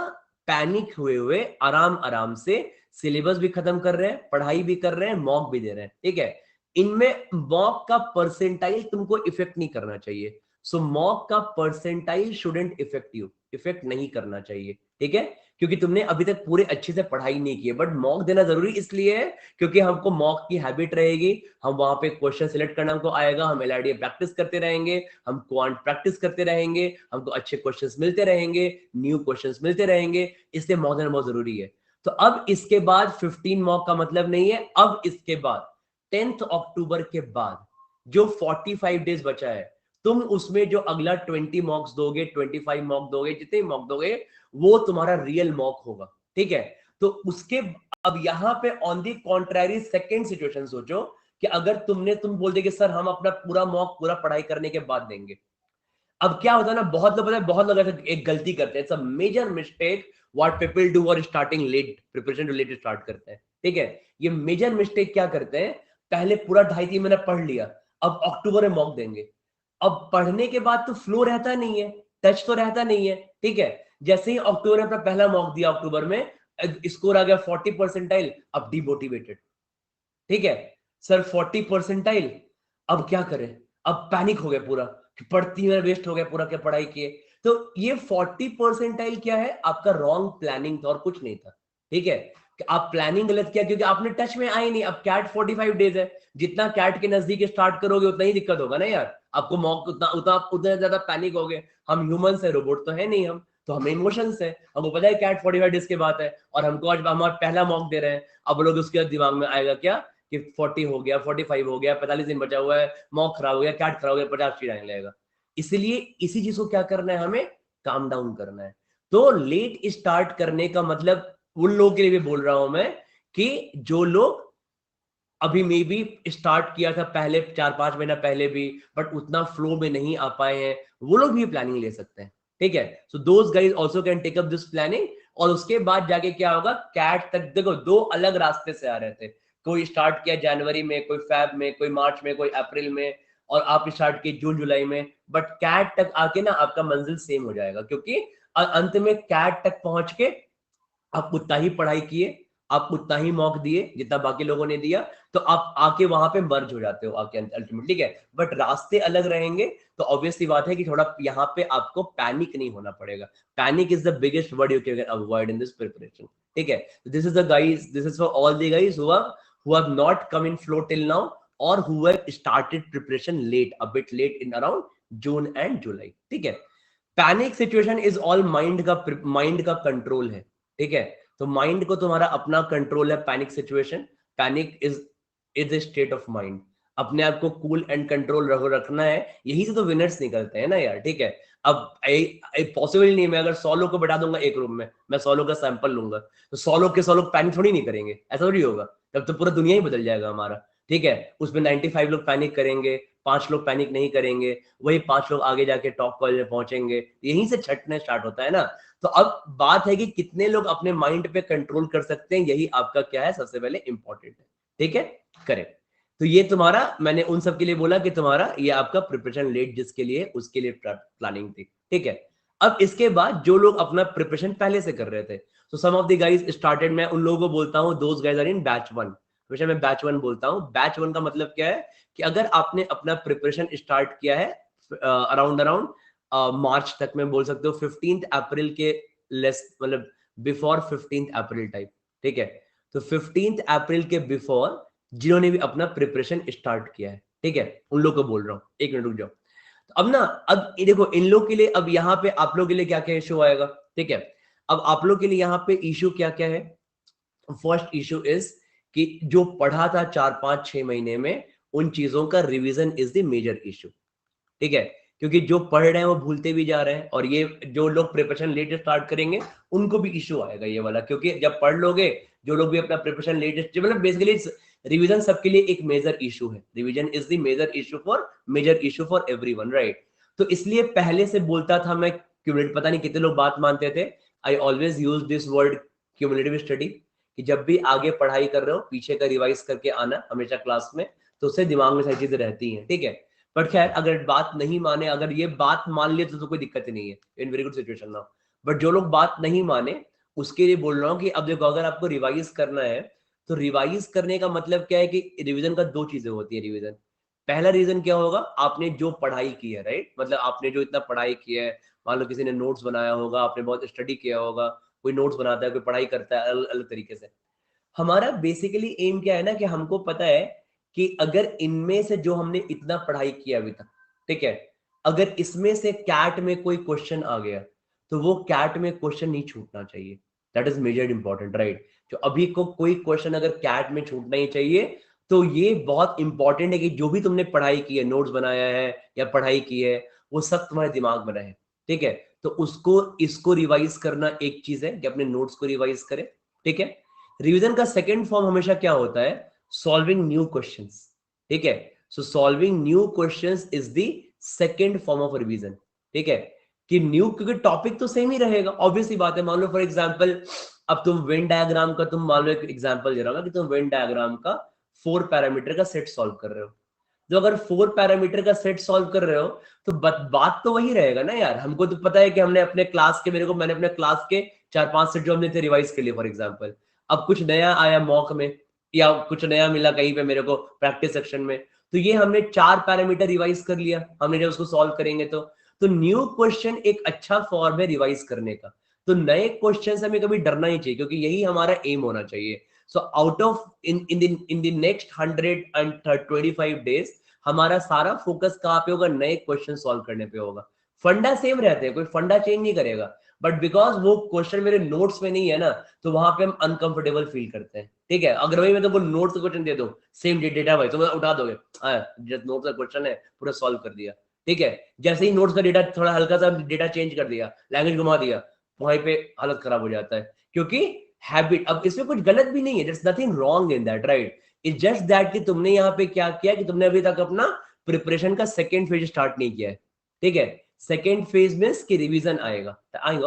पैनिक हुए आराम आराम से सिलेबस भी खत्म कर रहे हैं, पढ़ाई भी कर रहे हैं, मॉक भी दे रहे हैं, ठीक है। इनमें मॉक का परसेंटाइल तुमको इफेक्ट नहीं करना चाहिए। सो मॉक का percentile shouldn't effect you, effect नहीं करना चाहिए, ठीक है। क्योंकि तुमने अभी तक पूरे अच्छे से पढ़ाई नहीं की है, बट मॉक देना जरूरी इसलिए है क्योंकि हमको मॉक की हैबिट रहेगी, हम वहां पे क्वेश्चन सिलेक्ट करना हमको आएगा, हम एलआरडी प्रैक्टिस करते रहेंगे, हम क्वांट प्रैक्टिस करते रहेंगे, हमको अच्छे क्वेश्चंस मिलते रहेंगे, न्यू क्वेश्चंस मिलते रहेंगे, इसलिए मॉक देना बहुत जरूरी है। तो अब इसके बाद 15 मॉक का मतलब नहीं है, अब इसके बाद 10 अक्टूबर के बाद जो 45 डेज बचा है, तुम उसमें जो अगला 20 मॉक्स दोगे, 25 मॉक दोगे, जितने मॉक दोगे वो तुम्हारा रियल मॉक होगा, ठीक है। तो उसके अब यहां पे on the contrary second situation सोचो कि अगर तुम बोल दे कि सर हम अपना पूरा मॉक पूरा पढ़ाई करने के बाद देंगे। अब क्या होता है ना, बहुत लोग पता है, बहुत लोग ऐसा एक गलती करते हैं, it's a major mistake what people do or starting late preparation too late start करते हैं, ठीक है। ये मेजर मिस्टेक क्या करते हैं, पहले पूरा 2.5-3 महीना पढ़ लिया, अब अक्टूबर में मॉक देंगे। अब पढ़ने के बाद तो फ्लो रहता नहीं है, टच तो रहता नहीं है, ठीक है। जैसे ही अक्टूबर में अपना पहला मॉक दिया, अक्टूबर में स्कोर आ गया 40 परसेंटाइल, अब डिमोटिवेटेड, ठीक है। सर 40 परसेंटाइल, अब क्या करें, अब पैनिक हो गया पूरा कि पढ़ती में वेस्ट हो गया पूरा क्या पढ़ाई किए। तो ये 40 परसेंटाइल क्या है, आपका रॉन्ग प्लानिंग था और कुछ नहीं था, ठीक है। कि आप प्लानिंग गलत किया क्योंकि आपने टच में आए नहीं। अब कैट 45 डेज है, जितना कैट के नजदीक स्टार्ट करोगे उतना ही दिक्कत होगा ना यार, आपको मॉक उतना उतना उतना ज्यादा पैनिक हो गए। हम ह्यूमंस है, रोबोट तो है नहीं हम, तो हमें इमोशंस है, हमको पता है कैट 45 डेज के बाद है और हमको आज हमारा पहला मॉक दे रहे हैं। अब लोग उसके दिमाग में आएगा क्या कि 40 हो गया, 45 हो गया, 45 दिन बचा हुआ है, मॉक खराब हो गया, कैट खराब हो गया, 50 चीज आने लगेगा। इसलिए इसी चीज को क्या करना है, हमें काम डाउन करना है। तो लेट स्टार्ट करने का मतलब उन लोगों के लिए भी बोल रहा हूं मैं कि जो लोग अभी मे बी स्टार्ट किया था पहले 4-5 महीना पहले भी, बट उतना फ्लो में नहीं आ पाए हैं, वो लोग भी प्लानिंग ले सकते हैं, ठीक है। So those guys also can take up this planning. और उसके बाद जाके क्या होगा, कैट तक देखो दो अलग रास्ते से आ रहे थे, कोई स्टार्ट किया जनवरी में, कोई फेब में, कोई मार्च में, कोई अप्रैल में, और आप स्टार्ट किए जून जुलाई में, बट कैट तक आके ना आपका मंजिल सेम हो जाएगा, क्योंकि अंत में कैट तक पहुंच के आप उतना ही पढ़ाई किए, आप उतना ही मॉक दिए जितना बाकी लोगों ने दिया, तो आप आके वहां पे मर्ज हो जाते हो आके अल्टीमेटली, ठीक है। बट रास्ते अलग रहेंगे, तो ऑब्वियसली बात है कि थोड़ा यहाँ पे आपको पैनिक नहीं होना पड़ेगा। Panic is the biggest word you can avoid in this preparation, ठीक है। This is the guys, this is for all the guys who have not come in flow till now, or who have started preparation late, a bit late in around June and July, ठीक है। Panic situation is all mind का control है, ठीक है। तो mind को तुम्हारा अपना कंट्रोल है panic situation. Panic is a state of mind. अपने आप को कूल एंड कंट्रोल रखना है, यही से तो विनर्स निकलते हैं ना यार, ठीक है। अब पॉसिबल नहीं, मैं अगर 100 लोग को बैठा दूंगा एक रूम में, मैं 100 लोग का सैंपल लूंगा, तो 100 लोग के 100 लोग पैनिक थोड़ी नहीं करेंगे, ऐसा थोड़ी होगा। तब तो पूरा दुनिया ही बदल जाएगा हमारा, ठीक है। उसमें 95 लोग पैनिक करेंगे, 5 लोग पैनिक नहीं करेंगे, वही 5 लोग आगे जाके टॉप कॉलेज में पहुंचेंगे, यहीं से छटने स्टार्ट होता है ना। तो अब बात है कि कितने लोग अपने माइंड पे कंट्रोल कर सकते हैं, यही आपका क्या है सबसे पहले इंपॉर्टेंट है, ठीक है। करेक्ट। तो ये तुम्हारा, मैंने उन सब के लिए बोला कि तुम्हारा ये आपका प्रिपरेशन लेट जिसके लिए, उसके लिए प्लानिंग थी, ठीक है। अब इसके बाद जो लोग अपना प्रिपरेशन पहले से कर रहे थे, तो some of the guys started, मैं उन लोगों को बोलता हूँ those guys are in batch 1, हमेशा मैं बैच 1 बोलता हूँ। बैच 1 का मतलब क्या है कि अगर आपने अपना प्रिपरेशन स्टार्ट किया है अराउंड मार्च तक, में बोल सकते हो 15 अप्रैल के लेस, मतलब बिफोर 15 अप्रैल टाइप, ठीक है। तो 15 अप्रैल के बिफोर जिन्होंने भी अपना प्रिपरेशन स्टार्ट किया है, ठीक है, उन लोग को बोल रहा हूँ, एक मिनट रुक जाओ। तो अब ना, अब ये देखो इन लोग के लिए, अब यहाँ पे आप लोग के लिए क्या क्या इशू आएगा, ठीक है। अब आप लोग के लिए यहाँ पे इशू क्या क्या है। फर्स्ट इशू इज कि जो पढ़ा था 4-5-6 महीने में, उन चीजों का revision is the major issue, ठीक है। क्योंकि जो पढ़ रहे हैं वो भूलते भी जा रहे हैं, और ये जो लोग प्रिपरेशन लेट स्टार्ट करेंगे उनको भी इशू आएगा ये वाला, क्योंकि जब पढ़ लोगे, जो लोग भी अपना प्रिपरेशन लेट, मतलब बेसिकली रिवीजन सबके लिए एक मेजर इशू है। Revision is the major issue for everyone, right. तो इसलिए पहले से बोलता था मैं क्यूमुलेटिव, पता नहीं कितने लोग बात मानते थे, I always use this word cumulative study, कि जब भी आगे पढ़ाई कर रहे हो पीछे का रिवाइज करके आना हमेशा क्लास में, तो उससे दिमाग में सारी चीजें रहती हैं, ठीक है। बट खैर अगर बात नहीं माने, अगर ये बात मान लिए तो कोई दिक्कत नहीं है, in very good situation now. But जो लोग बात नहीं माने उसके लिए बोल रहा हूँ कि अब देखो, अगर आपको रिवाइज करना है तो रिवाइज करने का मतलब क्या है कि रिवीजन का दो चीजें होती है रिवीजन। पहला रीजन क्या होगा, आपने जो पढ़ाई की है, राइट, मतलब आपने जो इतना पढ़ाई किया है, मान लो किसी ने नोट्स बनाया होगा, आपने बहुत स्टडी किया होगा, कोई नोट्स बनाता है, कोई पढ़ाई करता है अलग अलग तरीके से। हमारा बेसिकली एम क्या है ना, कि हमको पता है कि अगर इनमें से जो हमने इतना पढ़ाई किया अभी तक, ठीक है, अगर इसमें से कैट में कोई क्वेश्चन आ गया तो वो कैट में क्वेश्चन नहीं छूटना चाहिए। That is major important, right. जो अभी को कोई क्वेश्चन अगर कैट में छूटना ही चाहिए, तो ये बहुत इंपॉर्टेंट है कि जो भी तुमने पढ़ाई की है, नोट्स बनाया है या पढ़ाई की है, वो सब तुम्हारे दिमाग में रहे, ठीक है। तो उसको इसको रिवाइज करना एक चीज है कि अपने नोट्स को रिवाइज करें, ठीक है। रिवीजन का सेकंड फॉर्म हमेशा क्या होता है, सॉल्विंग न्यू क्वेश्चंस, ठीक है। सो solving new questions is the second form of revision, ठीक है। कि न्यू, क्योंकि टॉपिक तो सेम ही रहेगा, ऑब्वियसली बात है। मान लो फॉर एग्जांपल, अब तुम वेन डायग्राम का, तुम मान लो एक एग्जांपल दे रहा हूं कि तुम वेन डायग्राम का 4 पैरामीटर का सेट सॉल्व कर रहे हो। तो अगर 4 पैरामीटर का सेट सॉल्व कर रहे हो तो बात तो वही रहेगा ना यार। हमको तो पता है कि हमने अपने क्लास के, मैंने अपने क्लास के 4-5 सेट जो हमने थे रिवाइज के लिए फॉर एग्जांपल। अब कुछ नया आया मॉक में, या कुछ नया मिला कहीं पे मेरे को प्रैक्टिस सेक्शन में, तो ये हमने 4 पैरामीटर रिवाइज कर लिया हमने, जब उसको सॉल्व करेंगे तो न्यू क्वेश्चन एक अच्छा फॉर्म है रिवाइज करने का। तो नए क्वेश्चन से हमें कभी डरना ही चाहिए, क्योंकि यही हमारा एम होना चाहिए। So out of in the next 125 days हमारा सारा फोकस कहाँ पे होगा, नए क्वेश्चन सॉल्व करने पे होगा। फंडा सेम रहते हैं, कोई फंडा चेंज नहीं करेगा, बट बिकॉज वो क्वेश्चन मेरे नोट्स में नहीं है ना, तो वहां पे हम अनकंफर्टेबल फील करते हैं, ठीक है। अगर वही मैं तुमको नोट्स का क्वेश्चन दे दूं, सेम डेटा भाई, तो मैं उठा दोगे, नोट्स का क्वेश्चन है पूरा सॉल्व कर दिया, ठीक है। जैसे ही नोट्स का डेटा थोड़ा हल्का सा डेटा चेंज कर दिया, लैंग्वेज घुमा दिया, वहीं पे हालत खराब हो जाता है, क्योंकि हैबिट। अब इसमें कुछ गलत भी नहीं है, there is nothing wrong in that, right. It's just that कि तुमने यहाँ पे क्या किया कि तुमने अभी तक अपना प्रिपरेशन का सेकेंड फेज स्टार्ट नहीं किया है, ठीक है। सेकेंड फेज में कि रिवीजन आएगा,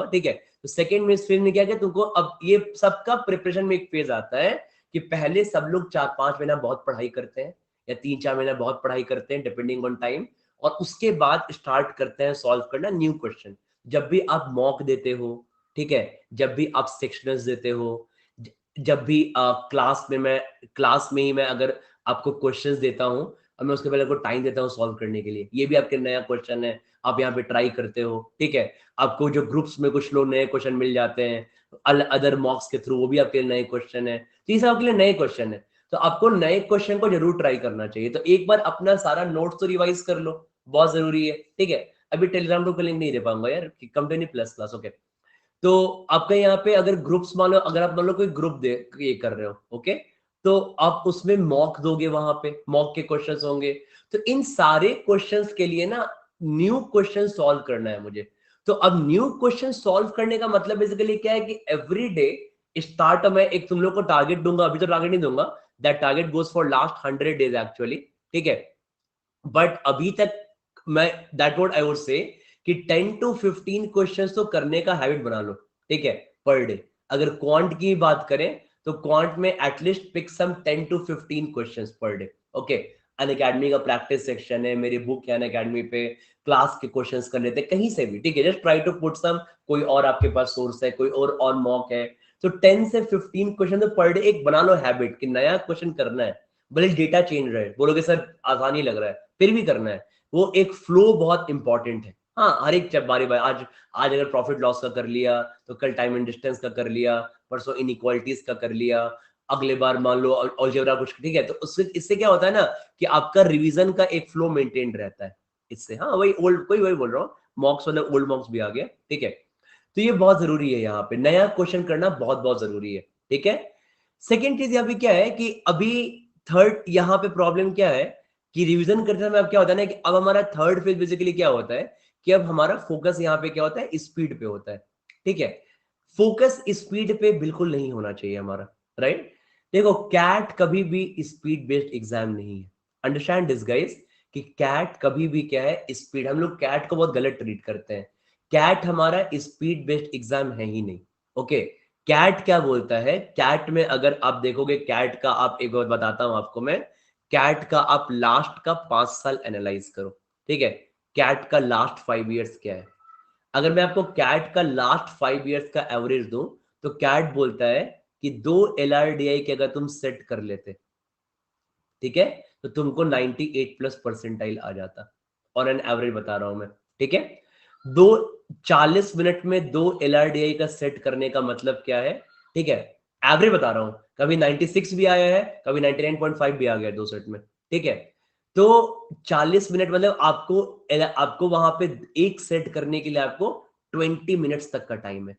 ठीक है। तो सेकेंड फेज में क्या किया तुमको, अब ये सबका प्रिपरेशन में एक फेज आता है कि पहले सब लोग 4-5 महीना बहुत पढ़ाई करते हैं, या 3-4 महीना बहुत पढ़ाई करते हैं डिपेंडिंग ऑन टाइम, और उसके बाद स्टार्ट करते हैं सॉल्व करना न्यू क्वेश्चन। जब भी आप मॉक देते हो, ठीक है, जब भी आप सेक्शनल्स देते हो, जब भी क्लास में ही मैं अगर आपको क्वेश्चंस देता हूं, और मैं उसके पहले आपको टाइम देता हूं सॉल्व करने के लिए, ये भी आपके नया क्वेश्चन है, आप यहाँ पे ट्राई करते हो, ठीक है। आपको जो ग्रुप्स में कुछ लोग नए क्वेश्चन मिल जाते हैं अदर मॉक्स के थ्रू, वो भी आपके लिए नए क्वेश्चन है, तो ये सब आपके लिए नए क्वेश्चन है। तो आपको नए क्वेश्चन को जरूर ट्राई करना चाहिए। तो एक बार अपना सारा नोट्स तो रिवाइज कर लो, बहुत जरूरी है, ठीक है। अभी टेलीग्राम ग्रुप का लिंक नहीं दे पाऊंगा यार, कंपनी प्लस क्लास, ओके। तो आपका यहाँ पे अगर ग्रुप्स मान लो, अगर आप मान लो कोई ग्रुप दे ये कर रहे हो, ओके, तो आप उसमें मॉक दोगे, वहां पे मॉक के क्वेश्चंस होंगे। तो इन सारे क्वेश्चंस के लिए ना न्यू क्वेश्चन सॉल्व करना है मुझे। तो अब न्यू क्वेश्चन सॉल्व करने का मतलब बेसिकली क्या है कि एवरी डे स्टार्ट में एक तुम लोग को टारगेट दूंगा, अभी तो टारगेट नहीं दूंगा, that target goes for last 100 days actually, ठीक है। बट अभी तक मैं, that what I would say, कि 10 to 15 क्वेश्चंस तो करने का हैबिट बना लो, ठीक है, पर डे। अगर क्वांट की बात करें तो क्वांट में atleast pick some 10 to 15 questions per day, okay. Unacademy का प्रैक्टिस सेक्शन है, मेरी बुक है अन अकेडमी पे, क्लास के क्वेश्चंस कर लेते हैं कहीं से भी, ठीक है। Just try to put some, कोई और आपके पास सोर्स है, कोई और मॉक है, तो 10 से 15 क्वेश्चन तो पर डे एक बना लो हैबिट कि नया क्वेश्चन करना है। भले डेटा चेंज रहे, बोलोगे सर आसानी लग रहा है, फिर भी करना है। वो एक फ्लो बहुत इंपॉर्टेंट है। हाँ, हर एक बारी बारी, आज आज अगर प्रॉफिट लॉस का कर लिया तो कल टाइम एंड डिस्टेंस का कर लिया, परसों इनइक्वालिटीज का कर लिया, अगले बार मान लो अलजेब्रा कुछ, ठीक है। तो उससे इससे क्या होता है ना कि आपका रिवीजन का एक फ्लो मेंटेन रहता है इससे। हाँ, वही ओल्ड, वही बोल रहा हूँ, मॉक्स वाला ओल्ड मॉक्स भी आ गया, ठीक है। तो ये बहुत जरूरी है, यहाँ पे नया क्वेश्चन करना बहुत बहुत जरूरी है, ठीक है। सेकेंड चीज यहाँ पे क्या है कि अभी थर्ड यहाँ पे प्रॉब्लम क्या है कि रिवीजन करते समय अब क्या होता है ना कि अब हमारा थर्ड फेज बेसिकली क्या होता है कि अब हमारा फोकस यहाँ पे क्या होता है, स्पीड पे होता है, ठीक है। फोकस स्पीड पे बिल्कुल नहीं होना चाहिए हमारा, राइट। देखो, कैट कभी भी स्पीड बेस्ड एग्जाम नहीं है, अंडरस्टैंड दिस गाइस, कि कैट कभी भी क्या है स्पीड, हम लोग कैट को बहुत गलत ट्रीट करते हैं। कैट हमारा स्पीड बेस्ड एग्जाम है ही नहीं। ओके, कैट क्या बोलता है, कैट में अगर आप देखोगे, कैट का आप एक बार बताता हूं आपको मैं, कैट का आप लास्ट का 5 साल एनालाइज करो, ठीक है, कैट का लास्ट 5 इयर्स क्या है। अगर मैं आपको कैट का लास्ट 5 इयर्स का एवरेज दूं, तो कैट बोलता है कि 2 LRDI के अगर तुम सेट कर लेते, ठीक है, तो तुमको 98+ परसेंटाइल आ जाता, और एन एवरेज बता रहा हूं मैं, ठीक है। दो 40 मिनट में 2 LRDI का सेट करने का मतलब क्या है, ठीक है, एवरेज बता रहा हूं, कभी 96 भी आया है, कभी 99.5 भी आ गया 2 सेट में, ठीक है। तो 40 मिनट मतलब आपको वहां पे एक सेट करने के लिए आपको 20 मिनट्स तक का टाइम है,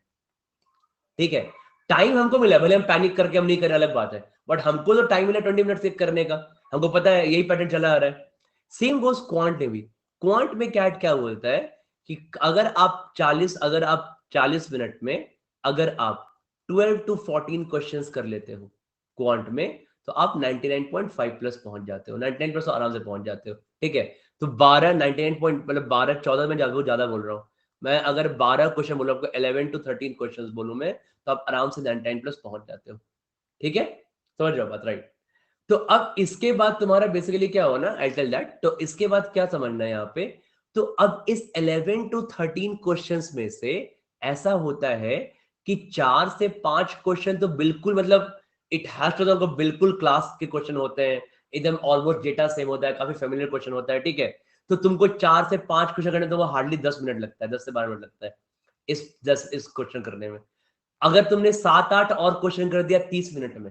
ठीक है। टाइम हमको मिला, भले हम पैनिक करके हम नहीं करें, अलग बात है, बट हमको तो टाइम मिला 20 मिनट से करने का, हमको पता है यही पैटर्न चला आ रहा है। सेम गोस क्वांट में भी, क्वांट में कैट क्या बोलता है कि अगर आप 40 मिनट में अगर आप 12 to 14 क्वेश्चंस कर लेते हो क्वांट में, तो आप 99.5 प्लस पहुंच जाते हो, 99 प्लस आराम से पहुंच जाते हो, ठीक है। तो 12 99 पॉइंट मतलब 12 14 में ज्यादा बोल रहा हूँ मैं, अगर 12 क्वेश्चन बोलूँ आपको, 11 to 13 क्वेश्चन बोलूँ मैं, तो आप आराम से 99 प्लस पहुंच जाते हो, ठीक है, समझ रहे हो बात, राइट। तो अब इसके बाद तुम्हारा बेसिकली क्या हो ना, आई टेल दैट, तो इसके बाद क्या समझना है यहाँ पे, तो अब इस 11 to 13 क्वेश्चंस में से ऐसा होता है कि 4 से 5 क्वेश्चन तो बिल्कुल मतलब इट हैज टू बिल्कुल क्लास के क्वेश्चन होते हैं, एकदम ऑलमोस्ट डेटा सेम होता है, काफी फेमिलियर क्वेश्चन होता है, ठीक है। तो तुमको 4 से 5 क्वेश्चन करने तो वो हार्डली 10 मिनट लगता है, 10 से 12 मिनट लगता है इस क्वेश्चन करने में। अगर तुमने 7-8 और क्वेश्चन कर दिया 30 मिनट में,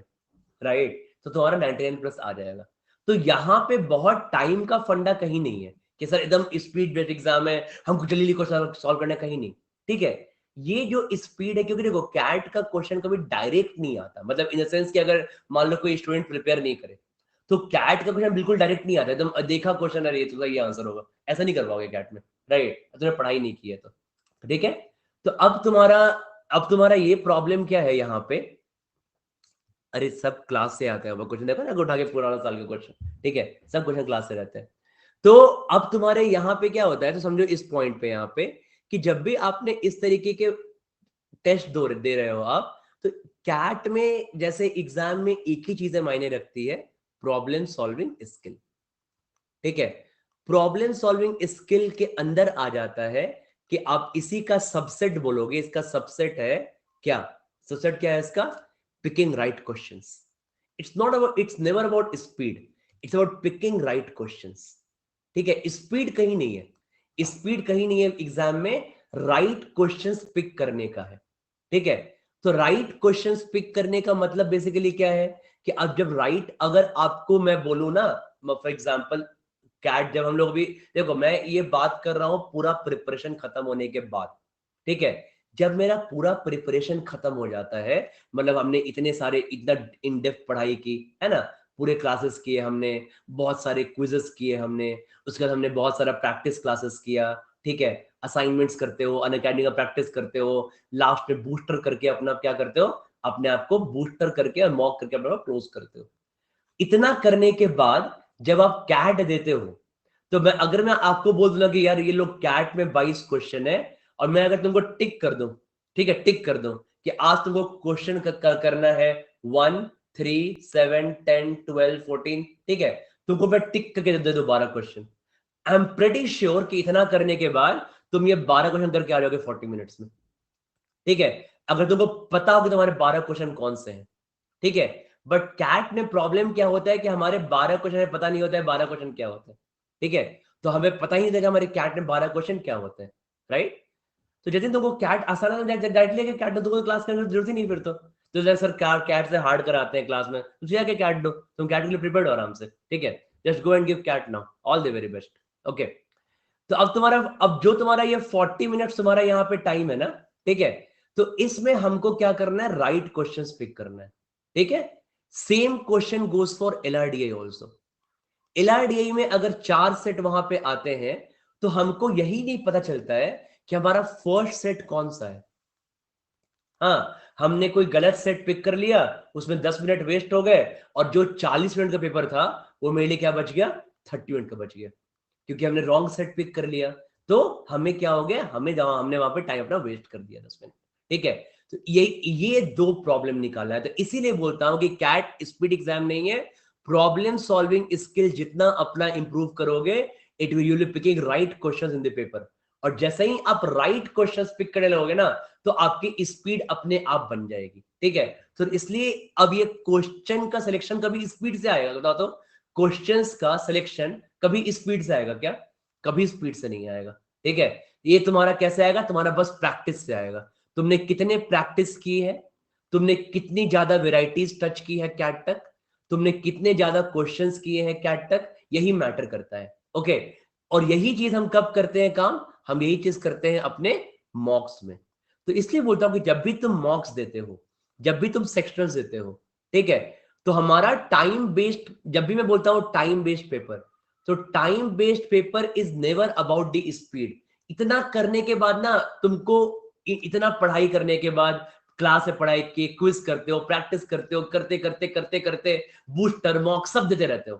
राइट, तो तुम्हारा 99 प्लस आ जाएगा। तो यहाँ पे बहुत टाइम का फंडा कहीं नहीं है कि सर एकदम स्पीड बेस्ड एग्जाम है, हमको जल्दी क्वेश्चन सॉल्व करना, कहीं नहीं, ठीक है। ये जो स्पीड है, क्योंकि देखो कैट का क्वेश्चन कभी डायरेक्ट नहीं आता, मतलब इन द सेंस कि अगर मान लो कोई स्टूडेंट प्रिपेयर नहीं करे, तो कैट का क्वेश्चन बिल्कुल डायरेक्ट नहीं आता, एकदम देखा क्वेश्चन है ये तो ये आंसर होगा, ऐसा नहीं कर पाओगे कैट में, राइट, तुमने पढ़ाई नहीं की है तो, ठीक है। तो अब तुम्हारा ये प्रॉब्लम क्या है यहाँ पे, अरे सब क्लास से आते हैं वो क्वेश्चन, देखो ना उठा के पुराना साल के क्वेश्चन, ठीक है, सब क्वेश्चन क्लास से रहते हैं। तो अब तुम्हारे यहाँ पे क्या होता है, तो समझो इस पॉइंट पे यहाँ पे कि जब भी आपने इस तरीके के टेस्ट दे रहे हो आप, तो कैट में जैसे एग्जाम में एक ही चीजें मायने रखती है, प्रॉब्लम सॉल्विंग स्किल, ठीक है। प्रॉब्लम सॉल्विंग स्किल के अंदर आ जाता है कि आप इसी का सबसेट बोलोगे, इसका सबसेट है क्या, सबसेट क्या है इसका, picking right questions. It's never about speed, it's about picking right questions, ठीक है। स्पीड कहीं नहीं है, स्पीड कहीं नहीं है एग्जाम में, राइट क्वेश्चंस पिक करने का है, ठीक है। तो राइट क्वेश्चंस पिक करने का मतलब बेसिकली क्या है कि अब जब राइट, अगर आपको मैं बोलूं ना, फॉर एग्जांपल कैट, जब हम लोग भी, देखो मैं ये बात कर रहा हूं पूरा प्रिपरेशन खत्म होने के बाद, ठीक है। जब मेरा पूरा प्रिपरेशन खत्म हो जाता है, मतलब हमने इतने सारे इतना इन डेप्थ पढ़ाई की है ना, पूरे क्लासेस किए हमने, बहुत सारे क्विजेस किए हमने, उसके बाद हमने बहुत सारा प्रैक्टिस क्लासेस किया, ठीक है, असाइनमेंट्स करते हो, अनअकैडमी का प्रैक्टिस करते हो, लास्ट में बूस्टर करके अपना क्या करते हो, अपने आप को बूस्टर करके और मॉक करके अपने आप क्लोज करते हो। इतना करने के बाद जब आप कैट देते हो, तो अगर मैं आपको बोल दूंगा कि यार ये लोग कैट में 22 क्वेश्चन है, और मैं अगर तुमको टिक कर दूं, ठीक है, टिक कर दूं कि आज तुमको क्वेश्चन करना है 1 3 7 10 12 14, ठीक है, तुमको मैं टिक करके दे दूं 12 question, I am pretty sure कि इतना करने के बाद तुम ये 12 क्वेश्चन करके आ जाओगे 40 मिनट्स में, ठीक है, अगर तुमको पता हो कि तुम्हारे 12 क्वेश्चन कौन से हैं, ठीक है। बट कैट में प्रॉब्लम क्या होता है कि हमारे 12 क्वेश्चन पता नहीं होता है 12 क्वेश्चन क्या होते हैं, ठीक है। तो हमें पता ही नहीं था कि हमारे कैट में 12 क्वेश्चन क्या होते हैं, राइट। तो जैसे तुमको कैट आसान है, डायरेक्टली लेके कैट दो, तुमको क्लास करने की जरूरत ही नहीं फिर तो जैसे सर कैट से हार्ड कराते हैं क्लास में, तुझे जाके कैट दो, तुम कैट के लिए प्रिपेयर्ड हो आराम से, ठीक है, just go and give CAT now, all the very best, okay. तो अब जो तुम्हारा ये 40 मिनट्स तुम्हारा यहाँ पे टाइम है ना, ठीक है, तो इसमें हमको क्या करना है, राइट क्वेश्चंस पिक करना है, ठीक है। Same question goes for LRDI also. LRDI में अगर 4 सेट वहां पे आते हैं, तो हमको यही नहीं पता चलता है कि हमारा फर्स्ट सेट कौन सा है। हाँ, हमने कोई गलत सेट पिक कर लिया, उसमें 10 मिनट वेस्ट हो गए, और जो 40 मिनट का पेपर था वो मेरे लिए क्या बच गया, 30 मिनट का बच गया, क्योंकि हमने रॉन्ग सेट पिक कर लिया। तो हमें क्या हो गया, हमने वहां पे टाइम अपना वेस्ट कर दिया 10 मिनट। ठीक है, तो ये दो प्रॉब्लम निकाला है। तो इसीलिए बोलता हूं कि कैट स्पीड एग्जाम नहीं है, प्रॉब्लम सॉल्विंग स्किल जितना अपना इंप्रूव करोगे, it will you will picking right questions in the paper. और जैसे ही आप राइट क्वेश्चंस पिक करने लगोगे ना, तो आपकी स्पीड अपने आप बन जाएगी। ठीक है, तो इसलिए अब ये क्वेश्चन का सिलेक्शन कभी स्पीड से आएगा, बताओ तो क्वेश्चंस का सिलेक्शन कभी स्पीड से आएगा क्या? कभी स्पीड से नहीं आएगा। ठीक है, ये तुम्हारा कैसे आएगा? तुम्हारा बस प्रैक्टिस से आएगा। तुमने कितने प्रैक्टिस की है, तुमने कितनी ज्यादा वेराइटीज टच की है कैट तक, तुमने कितने ज्यादा क्वेश्चंस किए हैं कैट तक, यही मैटर करता है। ओके, और यही चीज हम कब करते हैं काम? हम यही चीज करते हैं अपने मॉक्स में। तो इसलिए बोलता हूं कि जब भी तुम मॉक्स देते हो, जब भी तुम सेक्शनल्स देते हो, ठीक है, तो हमारा टाइम बेस्ड, जब भी मैं बोलता हूं टाइम बेस्ड पेपर, तो time based paper is never about the speed. इतना करने के बाद ना तुमको, इतना पढ़ाई करने के बाद, क्लास में पढ़ाई की, क्विज करते हो, प्रैक्टिस करते हो, करते करते करते करते बूस्टर मॉक सब देते रहते हो।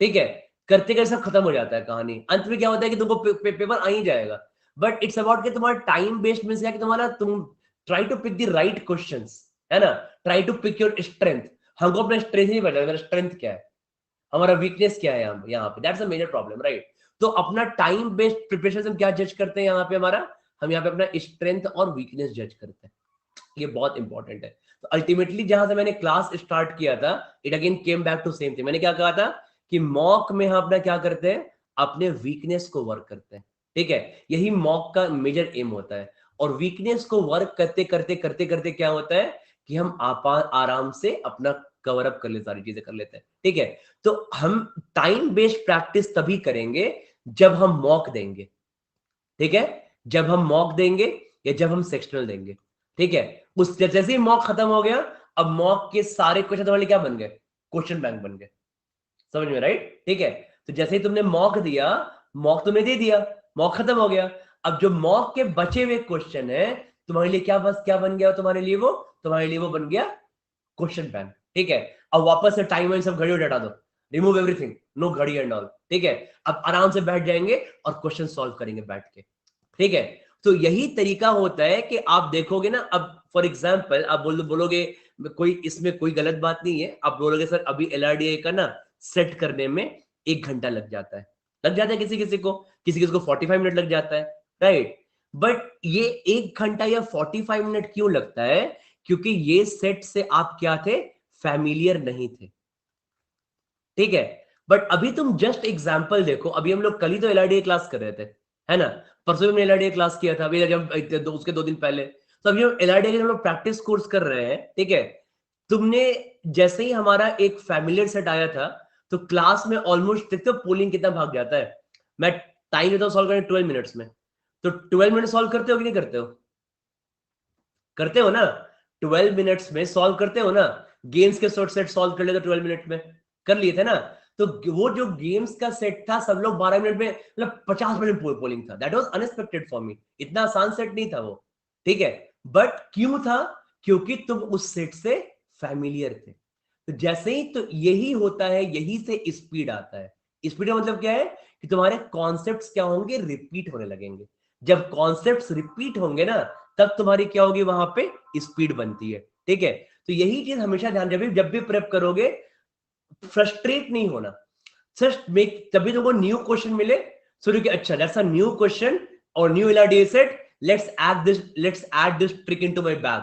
ठीक है, करते करते सब खत्म हो जाता है कहानी। अंत में क्या होता है कि तुमको पेपर आ ही जाएगा। बट इट्स अबाउट कि तुम्हारा टाइम बेस्ड मींस क्या कि तुम्हारा, तुम try to pick the right questions, है ना, try to pick your strength. हमको अपना स्ट्रेंथ नहीं पता, मेरा स्ट्रेंथ क्या है, हमारा वीकनेस क्या है यहाँ पे, that's a major problem, right. तो अपना टाइम बेस्ड प्रिपरेशन हम क्या जज करते हैं यहाँ पे, हमारा, हम यहाँ पे अपना स्ट्रेंथ और वीकनेस जज करते हैं। ये बहुत इंपॉर्टेंट है। तो अल्टीमेटली जहां से मैंने क्लास स्टार्ट किया था, it again came back to same thing. मैंने क्या कहा था कि मॉक में हम अपना क्या करते हैं, अपने वीकनेस को वर्क करते हैं। ठीक है, यही मॉक का मेजर एम होता है। और वीकनेस को वर्क करते करते करते करते क्या होता है कि हम आराम से अपना कवर अप कर ले, सारी चीजें कर लेते हैं। ठीक है, तो हम टाइम बेस्ड प्रैक्टिस तभी करेंगे जब हम मॉक देंगे। ठीक है, जब हम मॉक देंगे या जब हम सेक्शनल देंगे। ठीक है, उस जैसे ही मॉक खत्म हो गया, अब मॉक के सारे क्वेश्चन तुम्हारे क्या बन गए? क्वेश्चन बैंक बन गए। समझ में, राइट? ठीक है, तो जैसे ही तुमने मॉक दिया, मॉक तुमने दे दिया, मॉक खत्म हो गया। अब जो मॉक के बचे हुए क्वेश्चन है, तुम्हारे लिए क्या बस क्या बन गया? तुम्हारे लिए वो, तुम्हारे लिए वो बन गया क्वेश्चन बैंक। ठीक है, अब वापस से टाइम वाइम सब घड़ी हटा दो, रिमूव एवरीथिंग, नो घड़ी एंड ऑल। ठीक है, अब आराम से बैठ जाएंगे और क्वेश्चन सॉल्व करेंगे बैठ के। ठीक है, तो यही तरीका होता है कि आप देखोगे ना, अब फॉर एग्जाम्पल आप बोलोगे, कोई इसमें कोई गलत बात नहीं है, आप बोलोगे सर अभी LRDA का ना सेट करने में 1 घंटा लग जाता है, किसी किसी को, किसी किसी को 45 मिनट लग जाता है, राइट। बट ये 1 घंटा या 45 मिनट क्यों लगता है? क्योंकि ये सेट से आप क्या थे, फैमिलियर नहीं थे। ठीक है, बट अभी तुम जस्ट एग्जांपल देखो, अभी हम लोग कल ही तो LRDA क्लास कर रहे थे, है ना, परसों भी हमने LRDA क्लास किया था, अभी जब उसके 2 दिन पहले। तो अभी हम LRDA के हम लोग प्रैक्टिस कोर्स कर रहे हैं। ठीक है, तुमने जैसे ही हमारा एक फैमिलियर सेट आया था, तो क्लास में ऑलमोस्ट देखते हो पोलिंग कितना भाग जाता है। मैं टाइम देता हूँ सॉल्व करने 12 मिनट्स में, तो 12 मिनट सॉल्व करते हो कि नहीं करते हो? करते हो ना, 12 मिनट्स में सॉल्व करते हो ना। गेम्स के शॉर्ट सेट सॉल्व कर लेते 12 मिनट में, कर लिए थे ना। तो वो जो गेम्स का सेट था, सब लोग 12 मिनट में, मतलब 50 मिनट पोलिंग था। That was unexpected for me, इतना आसान सेट नहीं था वो। ठीक है, बट क्यों था? क्योंकि तुम उस सेट से फैमिलियर थे। तो जैसे ही, तो यही होता है, यही से स्पीड आता है। स्पीड का मतलब क्या है कि तुम्हारे कॉन्सेप्ट्स क्या होंगे, रिपीट होने लगेंगे। जब कॉन्सेप्ट्स रिपीट होंगे ना, तब तुम्हारी क्या होगी, वहां पे स्पीड बनती है। ठीक है, तो यही चीज हमेशा ध्यान, जब भी प्रेप करोगे, फ्रस्ट्रेट नहीं होना। जस्ट मेक, तभी तुमको न्यू क्वेश्चन मिले, सोचो कि अच्छा दैट्स अ न्यू क्वेश्चन और new LRDA set, let's add this trick into my bag.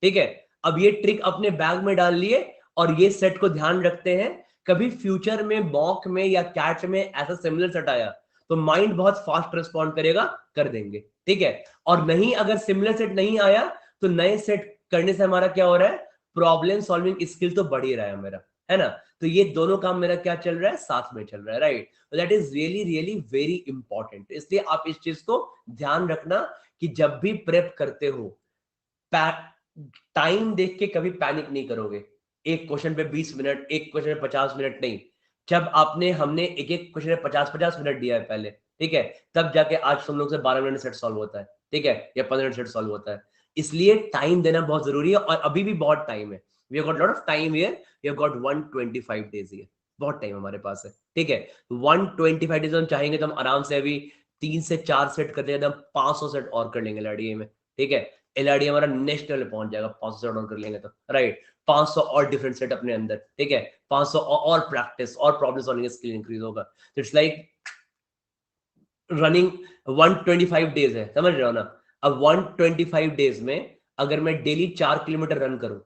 ठीक है, अब ये ट्रिक अपने बैग में डाल लिए, और ये सेट को ध्यान रखते हैं, कभी फ्यूचर में मॉक में या कैट में ऐसा सिमिलर सेट आया, तो माइंड बहुत फास्ट रिस्पॉन्ड करेगा, कर देंगे। ठीक है, और नहीं, अगर सिमिलर सेट नहीं आया, तो नए सेट करने से हमारा क्या हो रहा है, प्रॉब्लम सॉल्विंग स्किल तो बढ़ ही रहा है मेरा, है ना। तो ये दोनों काम मेरा क्या चल रहा है, साथ में चल रहा है, right. That is really really very important. इसलिए आप इस चीज को ध्यान रखना कि जब भी प्रेप करते हो, टाइम देख के कभी पैनिक नहीं करोगे। एक क्वेश्चन पे 20 मिनट, एक क्वेश्चन पे 50 मिनट नहीं। जब हमने एक एक क्वेश्चन पे 50-50 मिनट दिया है पहले, ठीक है, तब जाके आज तुम लोग से 12 मिनट सेट सॉल्व होता है, ठीक है, या 15 मिनट सेट सॉल्व होता है। इसलिए टाइम देना बहुत जरूरी है, और अभी भी बहुत टाइम है। We have got lot of time here, we have got 125 days here, बहुत टाइम हमारे पास है। ठीक है, 125 डेज हम चाहेंगे तो हम आराम से अभी 3 से 4 सेट कर दिया, 500 सेट और कर लेंगे एलआरडीए में, ठीक है। एलआरडीए हमारा नेक्स्ट लेवल पहुंच जाएगा 500 सेट और कर लेंगे तो, राइट। 500 और डिफरेंट सेट अपने अंदर, ठीक है। 500 और प्रैक्टिस और प्रॉब्लम सॉल्विंग स्किल इंक्रीज होगा। इट्स लाइक रनिंग 125 डेज है, समझ रहे हो ना। अब 125 डेज में अगर मैं डेली 4 किलोमीटर रन करूं,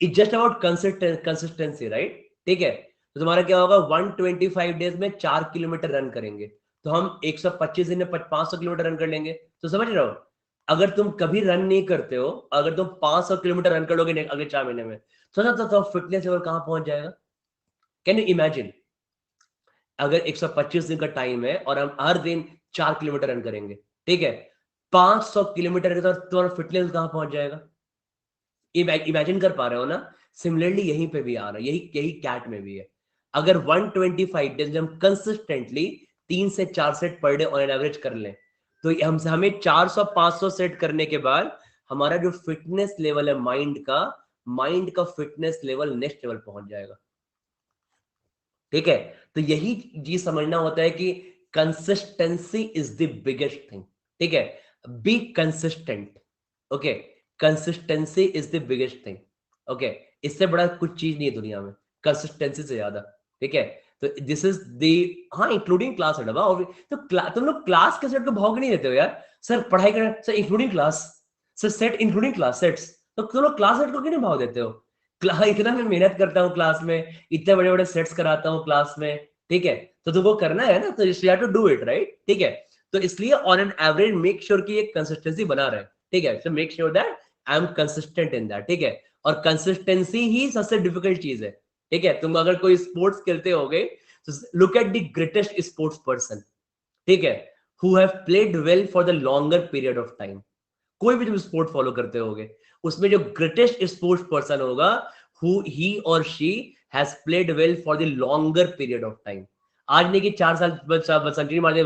it's just about consistency, right, ठीक है। तो तुम्हारा क्या होगा, 125 डेज में 4 किलोमीटर रन करेंगे तो हम 125 दिन में 500 किलोमीटर रन कर लेंगे। तो समझ रहे हो, अगर तुम कभी रन नहीं करते हो, अगर तुम 500 किलोमीटर रन करोगे अगले 4 महीने में, सोचो तो फिटनेस लेवल कहां पहुंच जाएगा। कैन यू इमेजिन, अगर 125 दिन का टाइम है और हम हर दिन 4 किलोमीटर रन करेंगे, ठीक है, 500 किलोमीटर के साथ तुम्हारा फिटनेस कहां पहुंच जाएगा। इमेजिन कर पा रहे हो ना। सिमिलरली यहीं पे भी आ रहा है, यही यही कैट में भी है। अगर 125 डेज हम कंसिस्टेंटली 3 से 4 set per day on an average कर लें, तो हमसे हमें 400 500 सेट करने के बाद हमारा जो फिटनेस लेवल है माइंड का फिटनेस लेवल नेक्स्ट लेवल पहुंच जाएगा, ठीक है। तो यही चीज समझना होता है कि consistency is the biggest thing, ठीक है। Be consistent, okay. Consistency is the biggest thing, okay. इससे बड़ा कुछ चीज नहीं है दुनिया में कंसिस्टेंसी से ज्यादा, ठीक है। तो दिस इज द, हाँ, इंक्लूडिंग क्लास सेट। तो तुम लोग क्लास के सेट को भाव नहीं देते हो यार। सर पढ़ाई कर, sir including class, sir set including class sets, तो तुम लोग क्लास सेट को क्यों नहीं भाव देते हो। इतना मैं मेहनत करता हूँ क्लास में, इतने बड़े बड़े सेट्स कराता हूँ क्लास में, ठीक है। तो तुमको करना है ना, तो you have to do it, right, ठीक है। तो इसलिए on an average make sure कि एक कंसिस्टेंसी बना रहे, ठीक है। So make sure that I am consistent in that, ठीक है। और कंसिस्टेंसी ही सबसे डिफिकल्ट चीज है, ठीक है। तुम अगर कोई स्पोर्ट्स खेलते होगे तो look at the greatest sports person, ठीक है, who have played well for the longer period of time. कोई भी तुम स्पोर्ट फॉलो करते होगे, उसमें जो ग्रेटेस्ट स्पोर्ट्स पर्सन होगा, हु ही और she has played well for the longer period of time. आज नहीं कि 4 साल सेंचुरी मार दे,